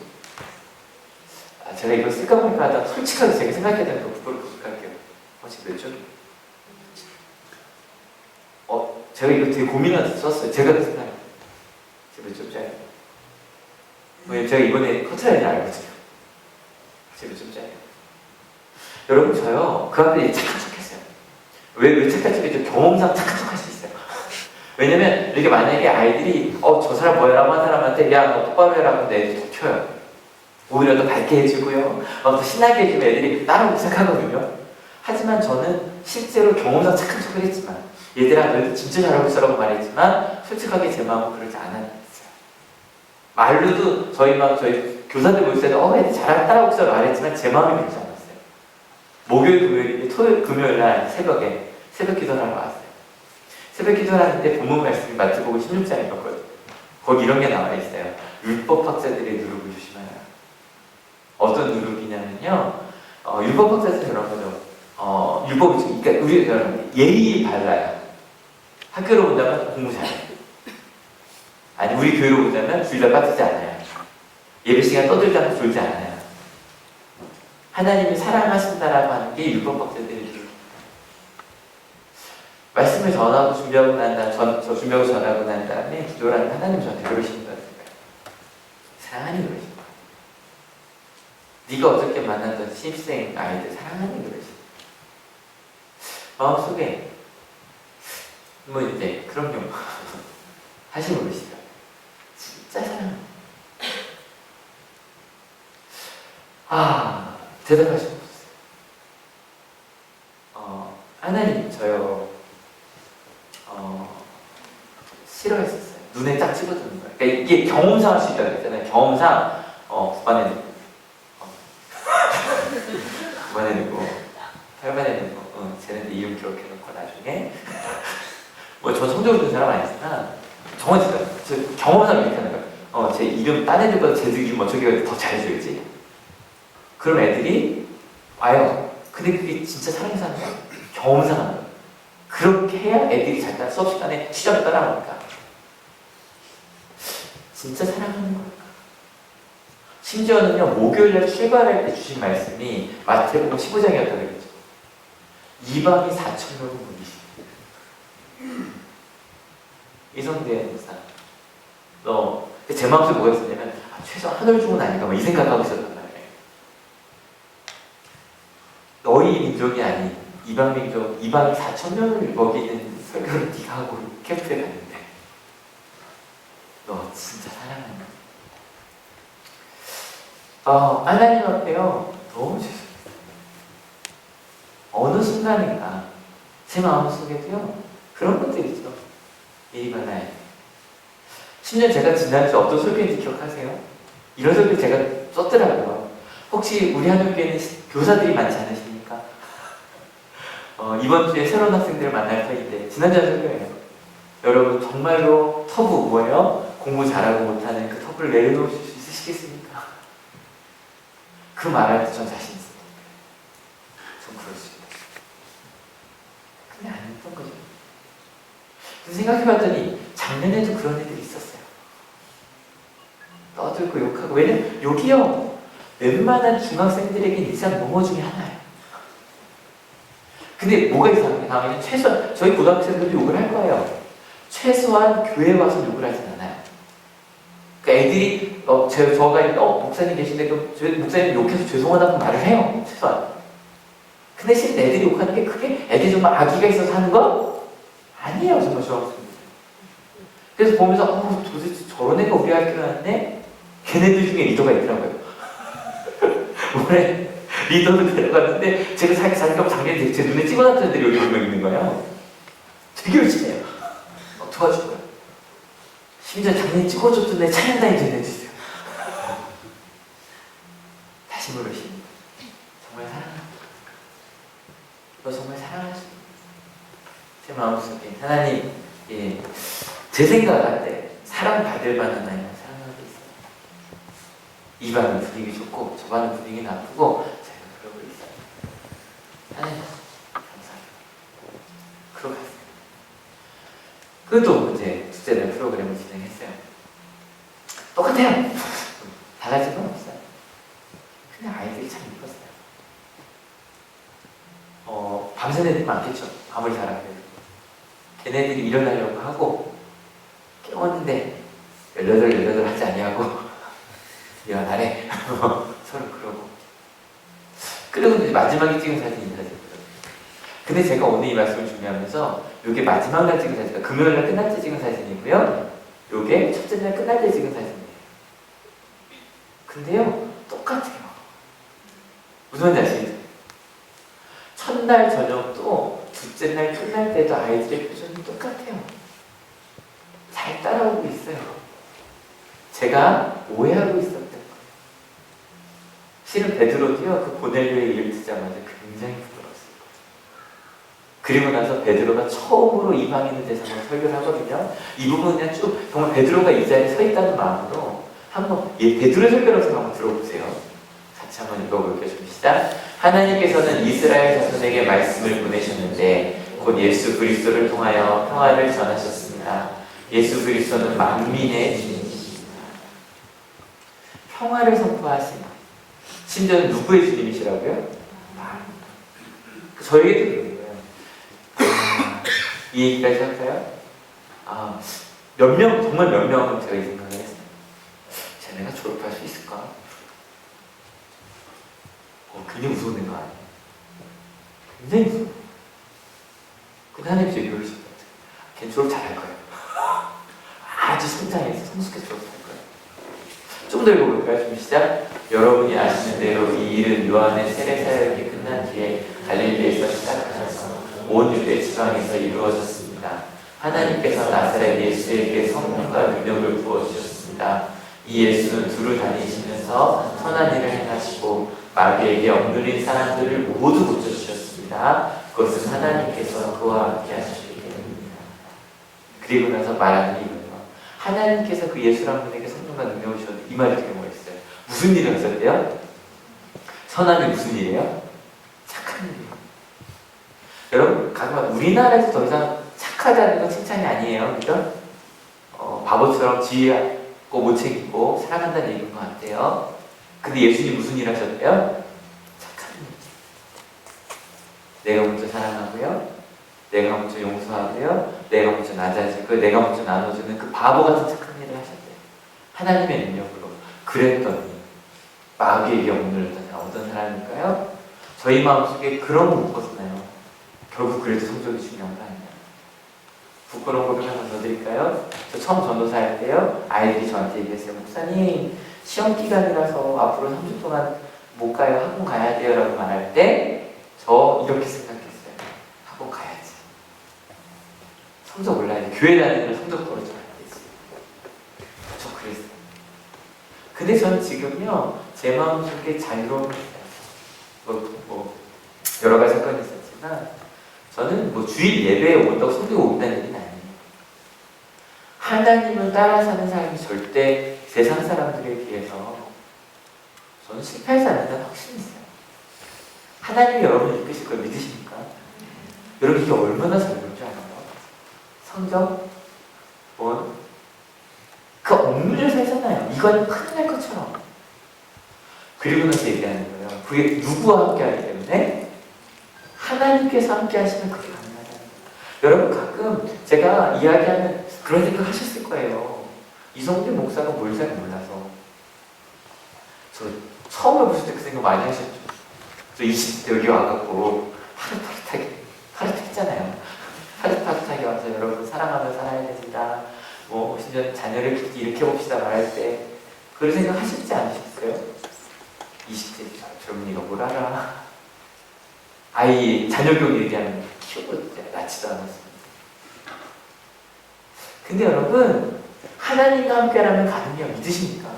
제가 이거 쓸까 보니까 하다 솔직하게 제가 생각해야 되는 거 그걸 고백할게요. 지금 몇 점? 제가 이거 되게 고민하면서 썼어요. 제가 생각해요. 제가 몇 점짜리? 제가 이번에 커트라인을 알거든요. 제가 몇 점짜리? 여러분 저요 그 앞에 착한 척했어요. 왜 착한 척했죠? 경험상 착한 척 할 수 있어요. 왜냐면 이렇게 만약에 아이들이 저 사람 뭐야라고 한 사람한테 야 너 똑바로 해라고 하면 애들이 더 켜요. 오히려 더 밝게 해주고요. 더 신나게 해주면 애들이 따라오기 시작하거든요. 하지만 저는 실제로 경험상 착한 척을 했지만 얘들아 너희들 진짜 잘하고 있어라고 말했지만 솔직하게 제 마음은 그러지 않았어요. 말로도 저희 교사들 모일 때도 애들 잘 따라오고 있어 말했지만 제 마음이 그렇지 않았어요. 목요일, 금요일인데 토요일, 금요일 날 새벽에 새벽 기도를 하러 왔어요. 새벽 기도를 하는데 본문 말씀이 마태복음 16장이었거든요. 거기 이런 게 나와 있어요. 율법학자들의 누룩을 조심하라. 어떤 누룩이냐면요. 율법학자들은 그런 거죠. 율법이 그러니까 우리 여러분 예의 발라요. 학교로 본다면 공부 잘해요. 아니 우리 교회로 본다면 주일날 빠지지 않아요. 예배 시간 떠들다가 졸지 않아요. 하나님이 사랑하신다라고 하는 게 율법 학자들이 말씀을 전하고 준비하고 난 다음에 저 준비하고 전하고 난 다음에 기도를 하면 하나님 저한테 그러시는 거예요. 사랑하니 그러시는 거예요. 네가 어저께 만났던 신입생 아이들 사랑하니 그러시는 거예요. 마음속에 뭐 이제 그럼요 하시고 그러시죠. 진짜 사랑합니다. 대답할 수 없었어요. 하나님 저요 싫어했었어요. 눈에 딱 찍어주는 거예요. 그러니까 이게 경험상 할 수 있다고 했잖아요. 경험상 구반에 넣고 구반에 넣고 팔반에 넣고 쟤네들 이름 기록해놓고 나중에 뭐 저 성적으로 된 사람 아니지만 정말 진짜 저 경험상 이렇게 하는 거예요. 제 이름 딴 애들보다 쟤들 이름 어떻게 더 잘해줘야지. 그럼 애들이 와요. 근데 그게 진짜 사랑해서 하는 거예요. 경험상 하는 거예요. 그렇게 해야 애들이 잘 따라 수업 시간에 시험을 따라가니까 진짜 사랑하는 거예요. 심지어는요 목요일날 출발할 때 주신 말씀이 마태복음 15장이었다고 그랬죠. 이방이 4,000명을 모이시고 이성대 목사 제 마음속에 뭐가 있었냐면 최소한 한올중은 아닌가 이 생각하고 있었단 말이에요. 너희 민족이 아닌 이방 민족, 이방이 4,000명을 먹이는 설교를 네가 하고 캠프에 갔는데 너 진짜 사랑하는 거야. 하나님 앞에요 너무 죄송해요. 어느 순간인가 제 마음속에도요 그런 것들이 있죠. 이리 가나야 돼. 심지어 제가 지난주 어떤 설교인지 기억하세요? 이런 설교 제가 썼더라고요. 혹시 우리 한국교회는 교사들이 많지 않으십니까? 이번 주에 새로운 학생들을 만날 터인데 지난주 설교예요. 여러분 정말로 터부 뭐예요? 공부 잘하고 못하는 그 터부를 내려놓으실 수 있으시겠습니까? 그 말할 때 전 자신 있어요. 전 그럴 수 있어요. 근데 안 했던 거죠. 그래서 생각해봤더니 작년에도 그런 애들이 있었어요. 떠들고 욕하고. 왜냐면 욕이요 웬만한 중학생들에게 일상 모모 중에 하나예요. 근데 뭐가 이상하게 나오면 최소한 저희 고등학생들도 욕을 할 거예요. 최소한 교회 와서 욕을 하진 않아요. 그러니까 애들이 저가 목사님 계신데 그럼 목사님 욕해서 죄송하다고 말을 해요. 최소한. 근데 실은 애들이 욕하는 게 그게 애들이 정말 악의가 있어서 하는 거? 아니에요. 정말 중학생들. 그래서 보면서 도대체 저런 애가 우리 학교에 왔네? 걔네들 중에 리더가 있더라고요. 올해 리더를 데려갔는데 제가 자기가 작년에 제 눈에 찍어놨던 애들이 여기 몇 명 있는 거예요. 되게 열심히 해요. 도와줄 거예요. 심지어 작년에 찍어줬던 애 찬양 다니는 애도 있어요. 다시 물으십니다. 정말 사랑합니다. 너 정말 사랑하십니다. 제 마음속에 하나님 제 생각할 때 사랑받을 만한 하나님을 사랑하고 있어요. 이 반은 분위기 좋고 저 반은 분위기 나쁘고 제가 그러고 있어요. 하나님 감사합니다. 그러고 갔어요. 그것도 이제 둘째날 프로그램을 진행했어요. 똑같아요. 달라진 건 없어요. 근데 아이들이 참 이뻤어요. 밤새는 애들이 많겠죠. 아무리 잘하면. 걔네들이 일어나려고 하고 깨웠는데 18 하지 아니하고 일어나래. 서로 그러고. 그리고 이제 마지막에 찍은 사진이 사진이거든요. 근데 제가 오늘 이 말씀을 준비하면서 이게 마지막 날 찍은 사진이니까 금요일 날 끝날 때 찍은 사진이고요. 이게 첫째 날 끝날 때 찍은 사진이에요. 근데요 똑같아요. 무슨 말인지 아시겠죠? 첫날 저녁도 둘째 날 끝날 때도 아이들의 표정이 똑같아요. 잘 따라오고 있어요. 제가 오해하고 있었던 거예요. 실은 베드로도요 그 고넬료의 일을 듣자마자 굉장히 부끄러웠어요. 그리고 나서 베드로가 처음으로 이방인을 대상으로 설교를 하거든요. 이 부분은 그냥 쭉 정말 베드로가 이 자리에 서 있다는 마음으로 한번 베드로의 설교라서 한번 들어보세요. 같이 한번 읽어볼게요. 좀 시작. 하나님께서는 이스라엘 자손에게 말씀을 보내셨는데 곧 예수 그리스도를 통하여 평화를 전하셨습니다. 예수 그리스도는 만민의 주님이십니다. 평화를 선포하신, 심지어는 누구의 주님이시라고요? 저에게도 그런 거예요. 이 얘기까지 할까요? 몇 명, 정말 몇 명은 제가 이 생각을 했어요. 쟤네가 졸업할 수 있을까? 굉장히 무서운 애가 아니에요. 굉장히 무서워. 근데 하나님 저에게 그러실 것 같아요. 걔 졸업 잘할 거예요. 아주 성장해서 성숙해 졸업할 거예요. 좀 더 읽어볼까요? 좀 시작. 여러분이 아시는 대로 이 일은 요한의 세례 사역이 끝난 뒤에 갈릴리에서 시작하셔서 온 유대 지방에서 이루어졌습니다. 하나님께서 나사렛 예수에게 성령과 능력을 부어주셨습니다. 이 예수는 두루 다니시면서 선한 일을 행하시고 마귀에게 억눌린 사람들을 모두 고쳐주셨습니다. 그것은 하나님께서 그와 함께 하시기 때문입니다. 그리고 나서 말하는 이거예요. 하나님께서 그 예수라는 분에게 성령과 능력을 주셨는데 이 말이 되게 멋있어요. 무슨 일을 하셨대요? 선함이 무슨 일이에요? 착한 일이에요. 여러분, 가끔 우리나라에서 더 이상 착하다는 건 칭찬이 아니에요. 그죠? 바보처럼 지혜고 못 챙기고 살아간다는 얘기인 것 같아요. 근데 예수님이 무슨 일 하셨대요? 착한 일. 내가 먼저 사랑하고요. 내가 먼저 용서하고요. 내가 먼저 낮아지고 내가 먼저 나눠주는 그 바보 같은 착한 일을 하셨대요. 하나님의 능력으로. 그랬더니 마귀에게 억눌렸던 사람 어떤 사람일까요? 저희 마음속에 그런 거 못 벗어나요. 결국 그래도 성적이 중요한 거 아니에요. 부끄러운 고백 하나 더 드릴까요? 저 처음 전도사 할 때요, 아이들이 저한테 얘기했어요. 목사님, 시험 기간이라서 앞으로 3주 동안 못 가요. 학원 가야 돼요. 라고 말할 때 저 이렇게 생각했어요. 학원 가야지. 성적 올라야 돼. 교회 다니면 성적 떨어지면 안 되지. 저 그랬어요. 근데 저는 지금요, 제 마음속에 자유로움이 있어요. 여러 가지 사건이 있었지만 저는 주일 예배에 온다고 성경에 온다는 얘기는 아니에요. 하나님을 따라 사는 삶이 절대 세상 사람들에 비해서 저는 실패하지 않는다는 확신이 있어요. 하나님이 여러분을 이끄실 걸 믿으십니까? 여러분 이게 얼마나 잘 되는 줄 알아요? 성경, 그 억눌려 살잖아요. 이건 큰일 날 것처럼. 그리고 나서 얘기하는 거예요. 그게 누구와 함께 하기 때문에? 하나님께서 함께 하시면 그게 가능하다는 거예요. 여러분 가끔 제가 이야기하면 그런 생각 하셨을 거예요. 이성준 목사가 뭘 잘 몰라서. 저 처음에 보실 때 그 생각 많이 하셨죠. 저 20대 여기 와갖고 파릇파릇하게 파릇파릇하게 와서 여러분 사랑하며 살아야 됩니다. 심지어 자녀를 이렇게 봅시다 말할 때 그런 생각 하셨지 않으셨어요? 20대 젊은이가 뭘 알아? 아이 자녀 교육 얘기하면 키우고 낳지도 않았습니다. 근데 여러분 하나님과 함께라면 가능해요. 믿으십니까?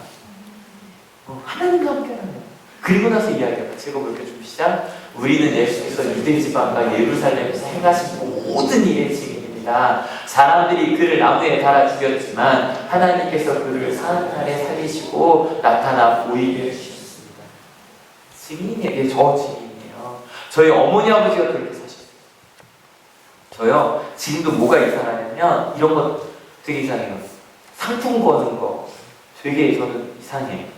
하나님과 함께라면. 그리고 나서 이야기해요. 같이 읽어볼게요. 좀 시작. 우리는 예수께서 유대 지방과 예루살렘에서 행하신 모든 일의 증인입니다. 사람들이 그를 나무에 달아 죽였지만 하나님께서 그를 사흘 만에 살리시고 나타나 보이게 해주셨습니다. 증인이에요. 저 증인이에요. 저희 어머니 아버지가 그렇게 사셨어요. 저요 지금도 뭐가 이상하냐면 이런 거 되게 이상해요. 상품 거는 거 되게 저는 이상해요.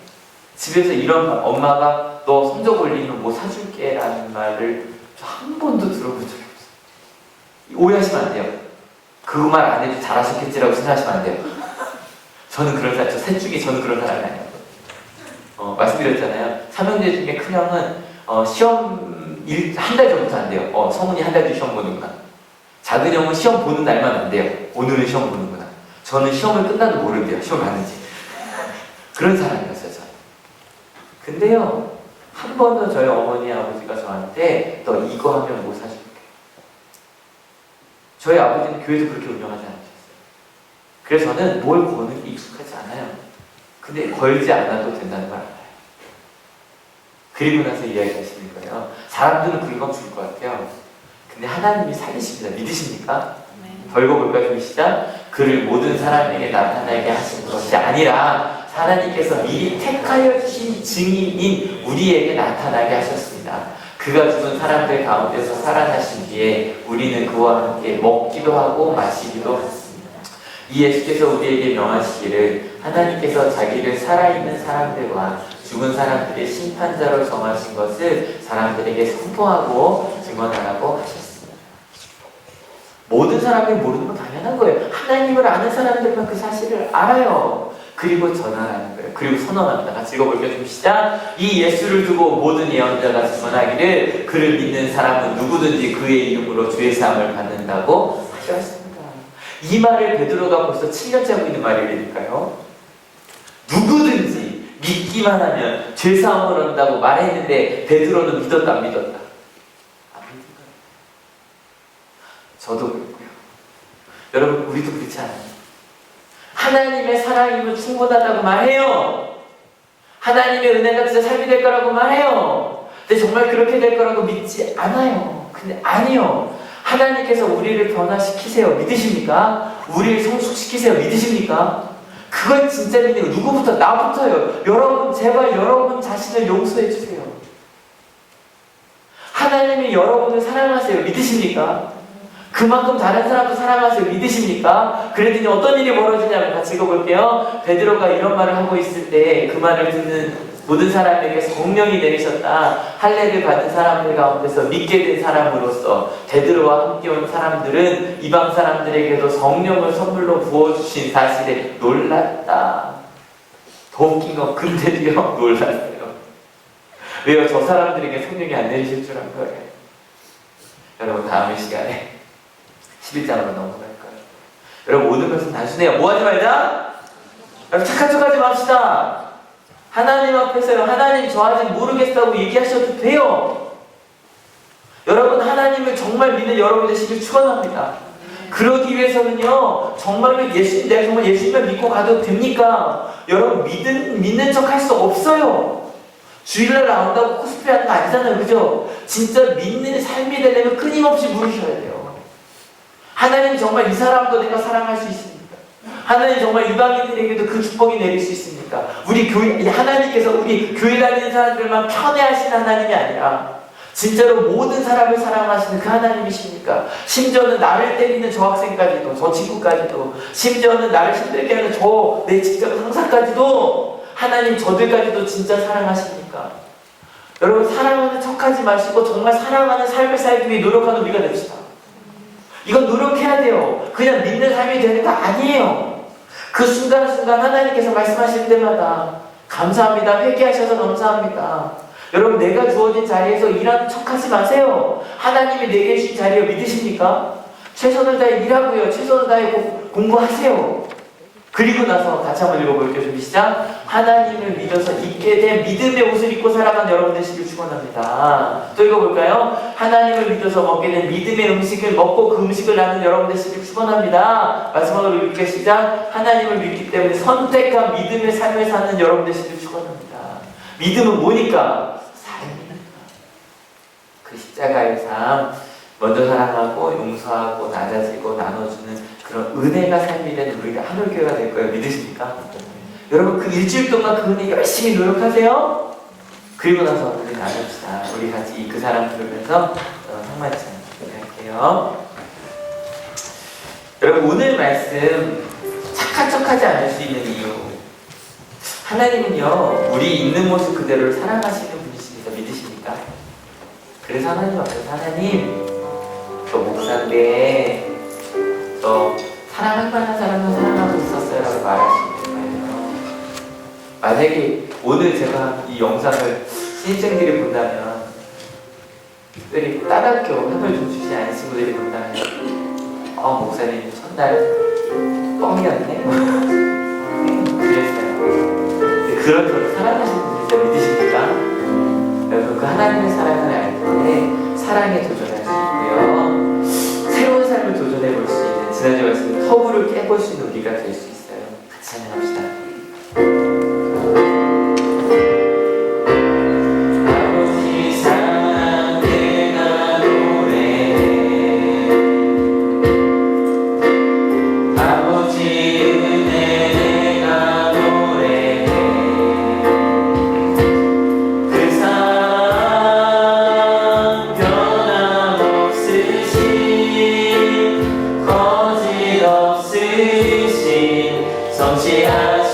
집에서 이런 말, 엄마가 너 성적 올리면 뭐 사줄게 라는 말을 저 한 번도 들어본 적이 없어요. 오해하시면 안 돼요. 그 말 안 해도 잘하셨겠지라고 생각하시면 안 돼요. 저는 그런 사람, 저 셋 중에 저는 그런 사람이 아니에요. 말씀드렸잖아요. 삼형제 중에 큰형은 시험 한 달 전부터 안 돼요. 성훈이 한 달 뒤 시험 보는구나. 작은 형은 시험 보는 날만 안 돼요. 오늘은 시험 보는구나. 저는 시험을 끝나도 모른대요. 시험 가는지. 그런 사람이었어요. 저는. 근데요, 한 번도 저희 어머니 아버지가 저한테 너 이거 하면 뭐 사줄게. 저희 아버지는 교회도 그렇게 운영하지 않으셨어요. 그래서 저는 뭘 거는 게 익숙하지 않아요. 근데 걸지 않아도 된다는 걸 알아요. 그리고 나서 이야기하시는 거예요. 사람들은 그건 죽을 것 같아요. 근데 하나님이 살리십니다. 믿으십니까? 더 읽어볼까요? 좀 시작. 그를 모든 사람에게 나타나게 하신 것이 아니라 하나님께서 미리 택하여 주신 증인인 우리에게 나타나게 하셨습니다. 그가 죽은 사람들 가운데서 살아나신 뒤에 우리는 그와 함께 먹기도 하고 마시기도 했습니다. 이 예수께서 우리에게 명하시기를 하나님께서 자기를 살아있는 사람들과 죽은 사람들의 심판자로 정하신 것을 사람들에게 선포하고 증언하라고 하셨습니다. 모든 사람이 모르는 건 당연한 거예요. 하나님을 아는 사람들만 그 사실을 알아요. 그리고 전하라는 거예요. 그리고 선언합니다. 같이 읽어볼게요. 좀 시작. 이 예수를 두고 모든 예언자가 증언하기를 그를 믿는 사람은 누구든지 그의 이름으로 죄 사함을 받는다고 하셨습니다. 이 말을 베드로가 벌써 7년째 하고 있는 말이니까요. 누구든지 믿기만 하면 죄 사함을 한다고 말했는데 베드로는 믿었다 안 믿었다? 안 믿은 거예요. 저도 그렇고요. 여러분 우리도 그렇지 않아요? 하나님의 사랑이면 충분하다고 말해요. 하나님의 은혜가 진짜 삶이 될 거라고 말해요. 근데 정말 그렇게 될 거라고 믿지 않아요. 근데 아니요. 하나님께서 우리를 변화시키세요. 믿으십니까? 우리를 성숙시키세요. 믿으십니까? 그걸 진짜 믿는 거. 누구부터? 나부터요. 여러분 제발 여러분 자신을 용서해 주세요. 하나님이 여러분을 사랑하세요. 믿으십니까? 그만큼 다른 사람도 사랑하세요. 믿으십니까? 그랬더니 어떤 일이 벌어지냐면 같이 읽어볼게요. 베드로가 이런 말을 하고 있을 때 그 말을 듣는 모든 사람에게 성령이 내리셨다. 할례를 받은 사람들 가운데서 믿게 된 사람으로서 베드로와 함께 온 사람들은 이방 사람들에게도 성령을 선물로 부어주신 사실에 놀랐다. 더 웃긴 건 근데도요 놀랐어요. 왜요? 저 사람들에게 성령이 안 내리실 줄 안 거예요. 여러분 다음 시간에 11장으로 넘어갈 거예요. 여러분 모든 것은 단순해요. 뭐 하지 말자? 여러분 착한 척 하지 맙시다. 하나님 앞에서요. 하나님 저 아직 모르겠다고 얘기하셔도 돼요. 여러분 하나님을 정말 믿는 여러분 되시길 축원합니다. 그러기 위해서는요. 정말로 내가 정말 예수님을 믿고 가도 됩니까? 여러분 믿는 척 할 수 없어요. 주일날 나온다고 코스프레 하는 거 아니잖아요. 그죠? 진짜 믿는 삶이 되려면 끊임없이 물으셔야 돼요. 하나님 정말 이 사람도 내가 사랑할 수 있습니까? 하나님 정말 이방인들에게도 그 축복이 내릴 수 있습니까? 우리 교회, 하나님께서 우리 교회 다니는 사람들만 편애하시는 하나님이 아니라 진짜로 모든 사람을 사랑하시는 그 하나님이십니까? 심지어는 나를 때리는 저 학생까지도, 저 친구까지도, 심지어는 나를 힘들게 하는 내 직장 상사까지도 하나님 저들까지도 진짜 사랑하십니까? 여러분 사랑하는 척하지 마시고 정말 사랑하는 삶을 살기 위해 노력하는 우리가 됩시다. 이건 노력해야 돼요. 그냥 믿는 삶이 되는 거 아니에요. 그 순간순간 하나님께서 말씀하실 때마다 감사합니다. 회개하셔서 감사합니다. 여러분 내가 주어진 자리에서 일하는 척하지 마세요. 하나님이 내게 주신 자리에 믿으십니까? 최선을 다해 일하고요. 최선을 다해 공부하세요. 그리고 나서 같이 한번 읽어볼게요. 준비 시작. 하나님을 믿어서 입게 된 믿음의 옷을 입고 살아간 여러분 되시길 축원합니다. 또 읽어볼까요? 하나님을 믿어서 먹게 된 믿음의 음식을 먹고 그 음식을 나눈 여러분 되시길 축원합니다. 마지막으로 읽을게요. 시작. 하나님을 믿기 때문에 선택한 믿음의 삶을 사는 여러분 되시길 축원합니다. 믿음은 뭐니까? 삶이니까. 그 십자가의 삶, 먼저 사랑하고 용서하고 낮아지고 나눠주는 그런 은혜가 삶이 되는 우리가 하늘교회가 될 거예요. 믿으십니까? 여러분 그 일주일 동안 그 은혜 열심히 노력하세요. 그리고 나서 우리 나눕시다. 우리 같이 그 사람 부르면서 상만찬 할게요. 여러분 오늘 말씀 착한 척하지 않을 수 있는 이유, 하나님은요 우리 있는 모습 그대로를 사랑하시는 분이십니다. 믿으십니까? 그래서 하나님 앞에서 하나님 저 목사인데 저 사랑할 만한 사람은 사랑하고 있었어요 라고 말하시는 거예요. 만약에 오늘 제가 이 영상을 신입생들이 본다면, 특별히 다학교 학을 좀 주지 않은 친구들이 본다면 목사님 첫날 뻥이었네? 그랬어요. 그런 저를 사랑하시는 분이 진짜 믿으십니까? 여러분 그 하나님의 사랑을 알 때 사랑에 도전할 수 있고요. 새로운 삶을 도전해 볼 수 있는, 지난주에 말씀 터부를 깨볼 수 있는 우리가 될 수 있어요. 같이 찬양합시다. 성취하시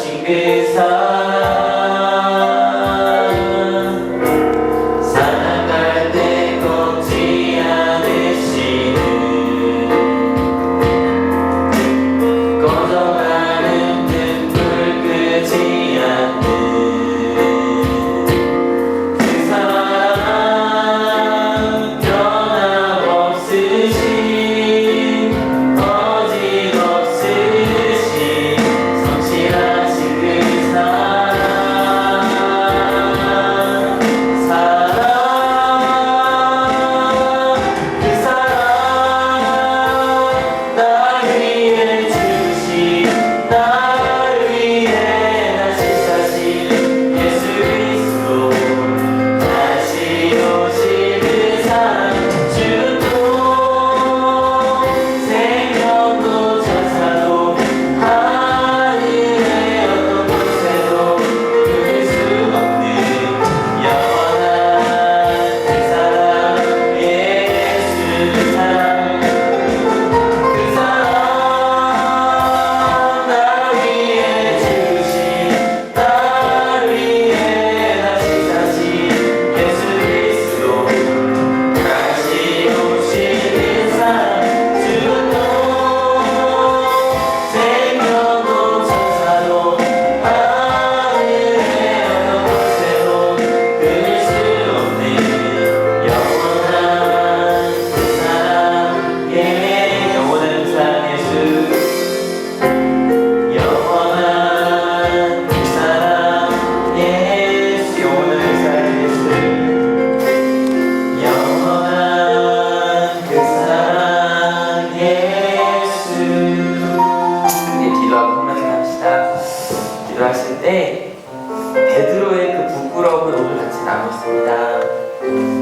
있습니다.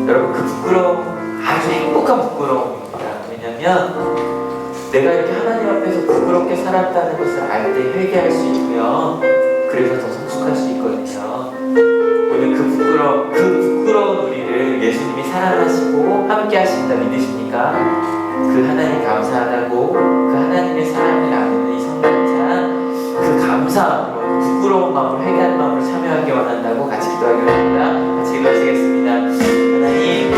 여러분, 그 부끄러움 아주 행복한 부끄러움입니다. 왜냐면 내가 이렇게 하나님 앞에서 부끄럽게 살았다는 것을 알 때 회개할 수 있고요. 그래서 더 성숙할 수 있거든요. 오늘 그 부끄러운 우리를 예수님이 사랑하시고 함께 하신다 믿으십니까? 그 하나님 감사하다고, 그 하나님의 사랑을 나누는 이 성탄절, 그 감사함으로, 부끄러운 마음으로, 회개하는 마음으로 참여하기 원한다고 같이 기도하기 원합니다. 같이 기도하시겠습니다. 하나님,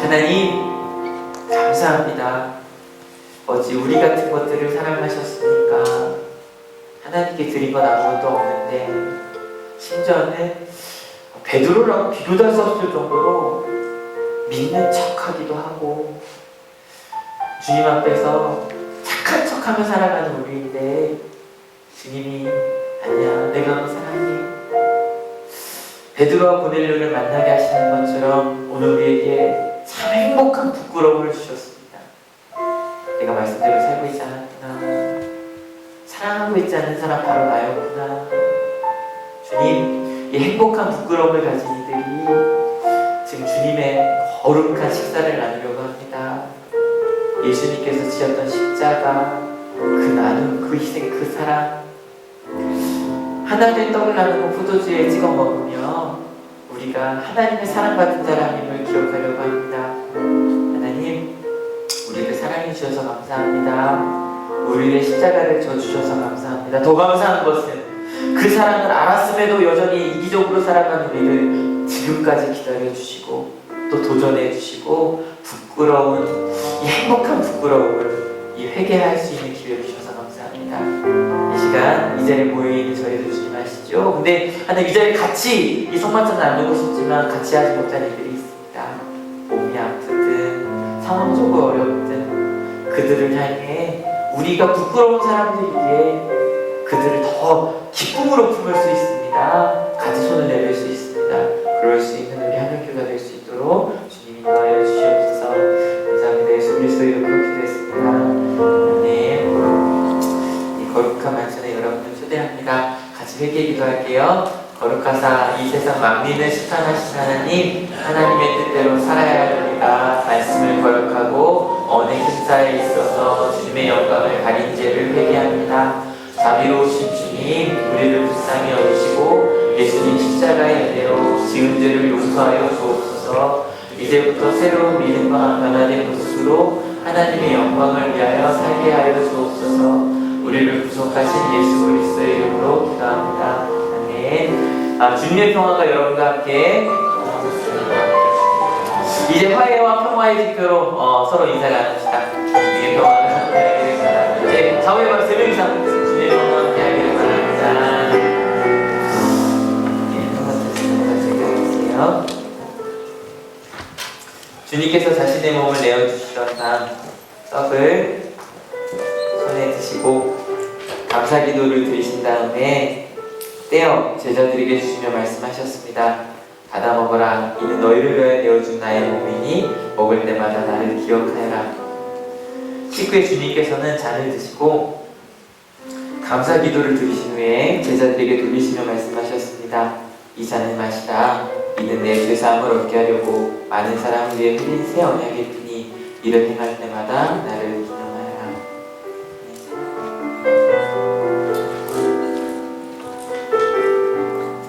하나님 감사합니다. 어찌 우리 같은 것들을 사랑하셨으니까 하나님께 드린 건 아무것도 없는데 심지어는 베드로라고 비교도 할 수 없을 정도로 믿는 척하기도 하고 주님 앞에서 착한 척하며 살아가는 우리인데 주님이 아니야, 내가 너 사랑해. 베드로와 고넬료를 만나게 하시는 것처럼 오늘 우리에게 참 행복한 부끄러움을 주셨습니다. 내가 말씀대로 살고 있지 않았구나. 사랑하고 있지 않는 사람 바로 나였구나. 주님, 이 행복한 부끄러움을 가진 이들이 지금 주님의 거룩한 식사를 나누려고 합니다. 예수님께서 지었던 십자가, 그 나눔, 그 희생, 그 사랑, 하나님의 떡을 나누고 포도주에 찍어 먹으며 우리가 하나님의 사랑받은 자라님을 기억하려고 합니다. 하나님, 우리를 사랑해 주셔서 감사합니다. 우리의 십자가를 져주셔서 감사합니다. 더 감사한 것은 그 사랑을 알았음에도 여전히 이기적으로 살아가는 우리를 지금까지 기다려주시고 또 도전해주시고 부끄러운 이 행복한 부끄러움을 이 회개할 수 있는 기회를 주셔서 감사합니다. 이 시간 이 자리에 모여있는 저희를 주님 아시죠? 근데 하나님 이 자리에 같이 이 성만찬 나누고 싶지만 같이 하지 못한 이들이 있습니다. 몸이 아프든 상황적으로 어렵든 그들을 향해 우리가 부끄러운 사람들이기에 그들을 더 기쁨으로 품을 수 있습니다. 같이 손을 내밀 수 있습니다. 그럴 수 있는 우리 하나교가 될 수 있도록 주님이 도와여 주시옵소서. 감사합니다. 예수 그리스도 이름으로 기도했습니다. 네, 이 거룩한 만찬에 여러분들 초대합니다. 같이 회개 기도할게요. 거룩하사 이 세상 만민을 심판하신 하나님, 하나님의 뜻대로 살아야 할 우리가 말씀을 거룩하고 언의 행사에 있어서 주님의 영광을 가린 죄를 회개합니다. 자비로우신 주님, 우리를 불쌍히 여기시고 예수님 십자가의 은혜로 지은 죄를 용서하여 주옵소서. 이제부터 새로운 믿음과 변화된 모습으로 하나님의 영광을 위하여 살게 하여 주옵소서. 우리를 구속하신 예수 그리스도의 이름으로 기도합니다. 아멘. 주님의 평화가 여러분과 함께. 이제 화해와 평화의 지표로 서로 인사 나눕시다. 주님의 평화가 함께 하기를 바랍니다. 네, 좌우에 바로 3명 이상 주님의 평화가 함께 하기를 바랍니다. 네, 평화 드시고 가세요. 주님께서 자신의 몸을 내어주시던 다음 떡을 손에 드시고 감사 기도를 드리신 다음에 떼어 제자들에게 주시며 말씀하셨습니다. 받아 먹어라. 이는 너희를 위하여 내어준 나의 몸이니 먹을 때마다 나를 기억하여라. 식후에 주님께서는 잔을 드시고 감사 기도를 드리신 후에 제자들에게 돌리시며 말씀하셨습니다. 이 잔을 마시라. 이는 내 죄사함을 얻게 하려고 많은 사람을 위해 흘린 새 언약일 뿐이 이를 행할 때마다 나를 기념하여라.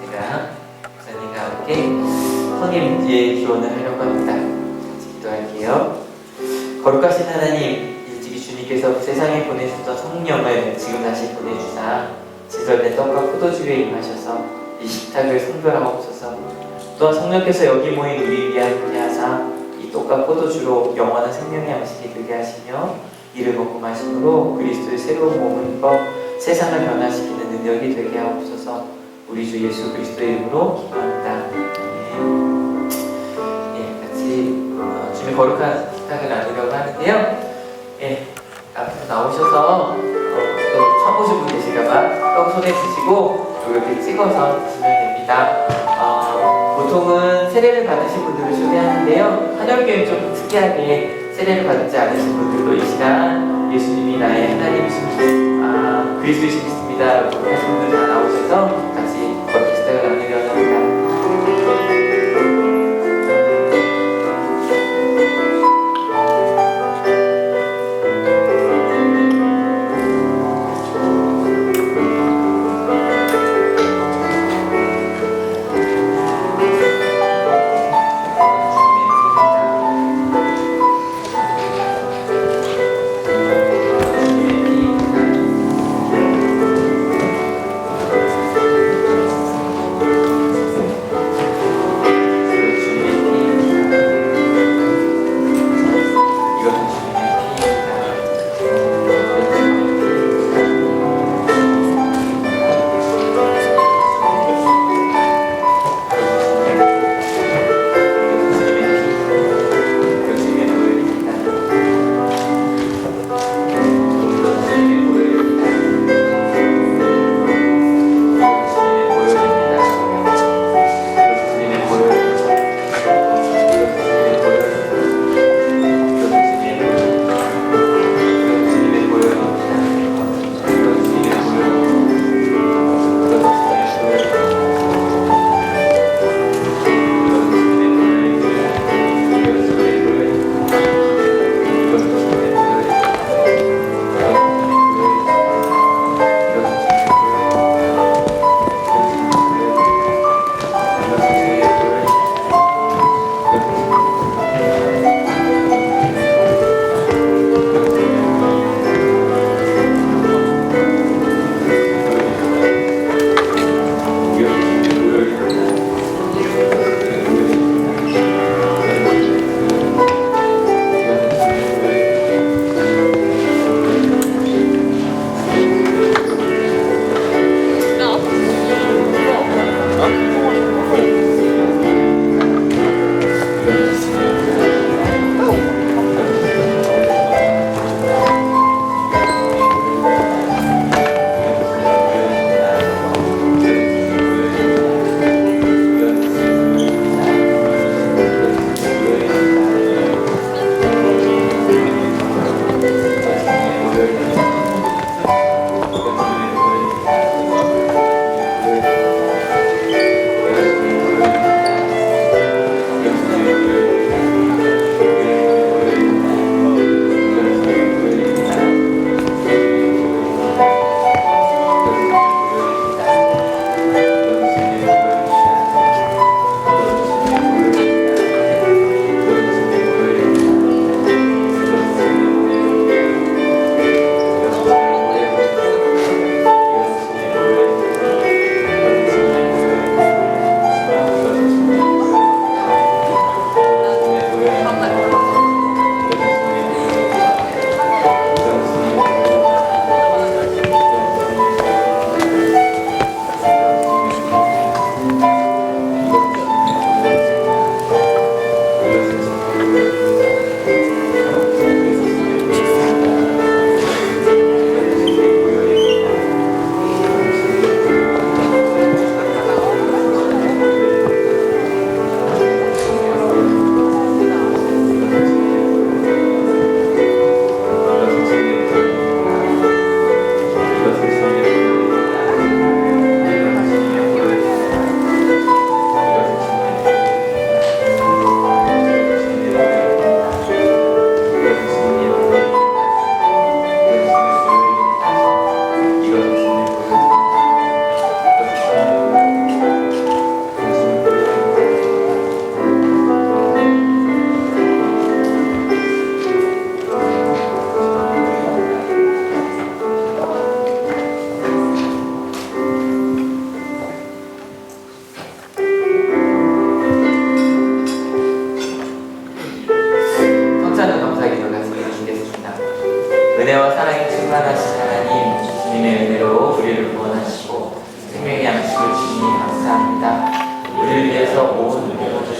제가 목사님과 함께 성령의 기원을 하려고 합니다. 같이 기도할게요. 거룩하신 하나님, 일찍이 주님께서 세상에 보내셨던 성령을 지금 다시 보내주사 지설된 떡과 포도주에 임하셔서 이 식탁을 성별하옵소서. 또한 성령께서 여기 모인 우리 위에 함께 하사 이 떡과 포도주로 영원한 생명의 양식이 되게 하시며 이를 먹고 마심으로 그리스도의 새로운 몸을 입어 세상을 변화시키는 능력이 되게 하옵소서. 우리 주 예수 그리스도의 이름으로 기도합니다. 같이 주님의 거룩한 식탁을 나누려고 하는데요. 앞으로 나오셔서 또 처음 보신 분 계실까봐 떡 손에 드시고 이렇게 찍어서 드시면 됩니다. 보통은 세례를 받으신 분들을 초대하는데요. 한영교회는 좀 특이하게 세례를 받지 않으신 분들도 이 시간 예수님이 나의 하나님이신 그리스도이신 믿습니다 라고 하신 분들 다 나오셔서 같이 거룩한 식탁을 나누려고 합니다.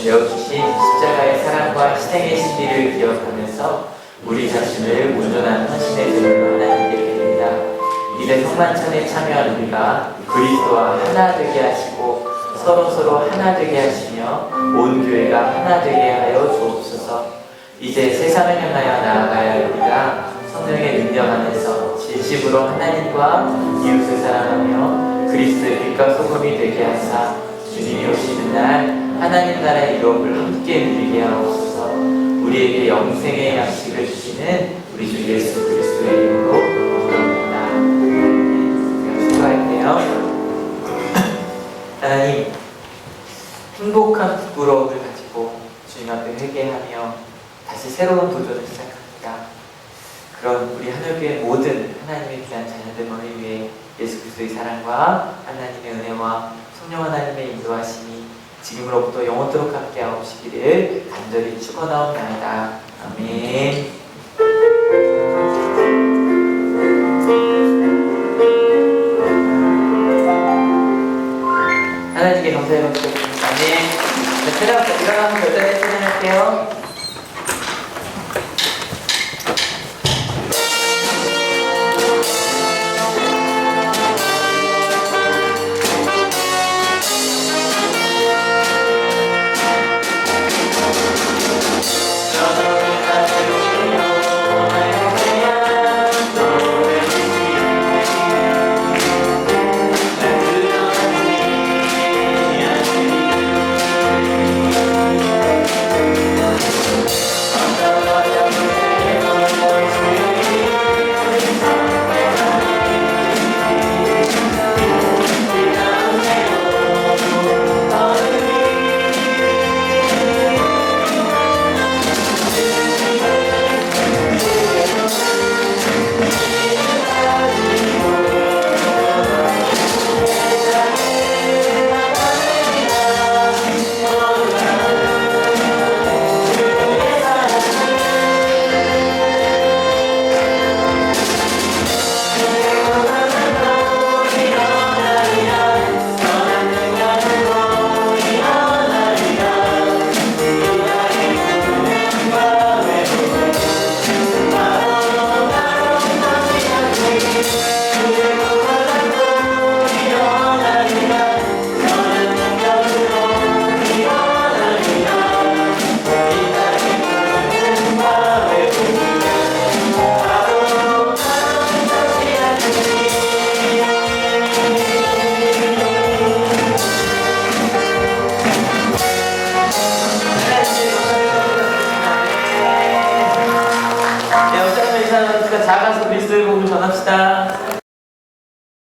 내어주신 십자가의 사랑과 희생의 신비를 기억하면서 우리 자신을 온전한 헌신의 제물로 하나님께 드립니다. 이제 성만찬에 참여한 우리가 그리스도와 하나 되게 하시고 서로 하나 되게 하시며 온 교회가 하나 되게 하여 주옵소서. 이제 세상을 향하여 나아갈 우리가 성령의 능력 안에서 진심으로 하나님과 이웃을 사랑하며 그리스도의 빛과 소금이 되게 하사 주님이 오시는 날 하나님 나라의 유업을 함께 누리게 하옵소서. 우리에게 영생의 양식을 주시는 우리 주 예수 그리스도의 이름으로 기도합니다. 제가 축도할게요. 하나님, 행복한 부끄러움을 가지고 주님 앞에 회개하며 다시 새로운 도전을 시작합니다. 그런 우리 하늘교회 모든 하나님의 귀한 자녀들만을 위해 예수 그리스도의 사랑과 하나님의 은혜와 성령 하나님의 인도하심이 지금으로부터 영원토록 함께 하옵시기를 간절히 축원하옵나이다. 아멘. 하나님께 감사의 박수 드립니다. 아멘. 자, 일어나면 별자리에 찬양할게요. 작아서 그리스도의 복음을 전합시다.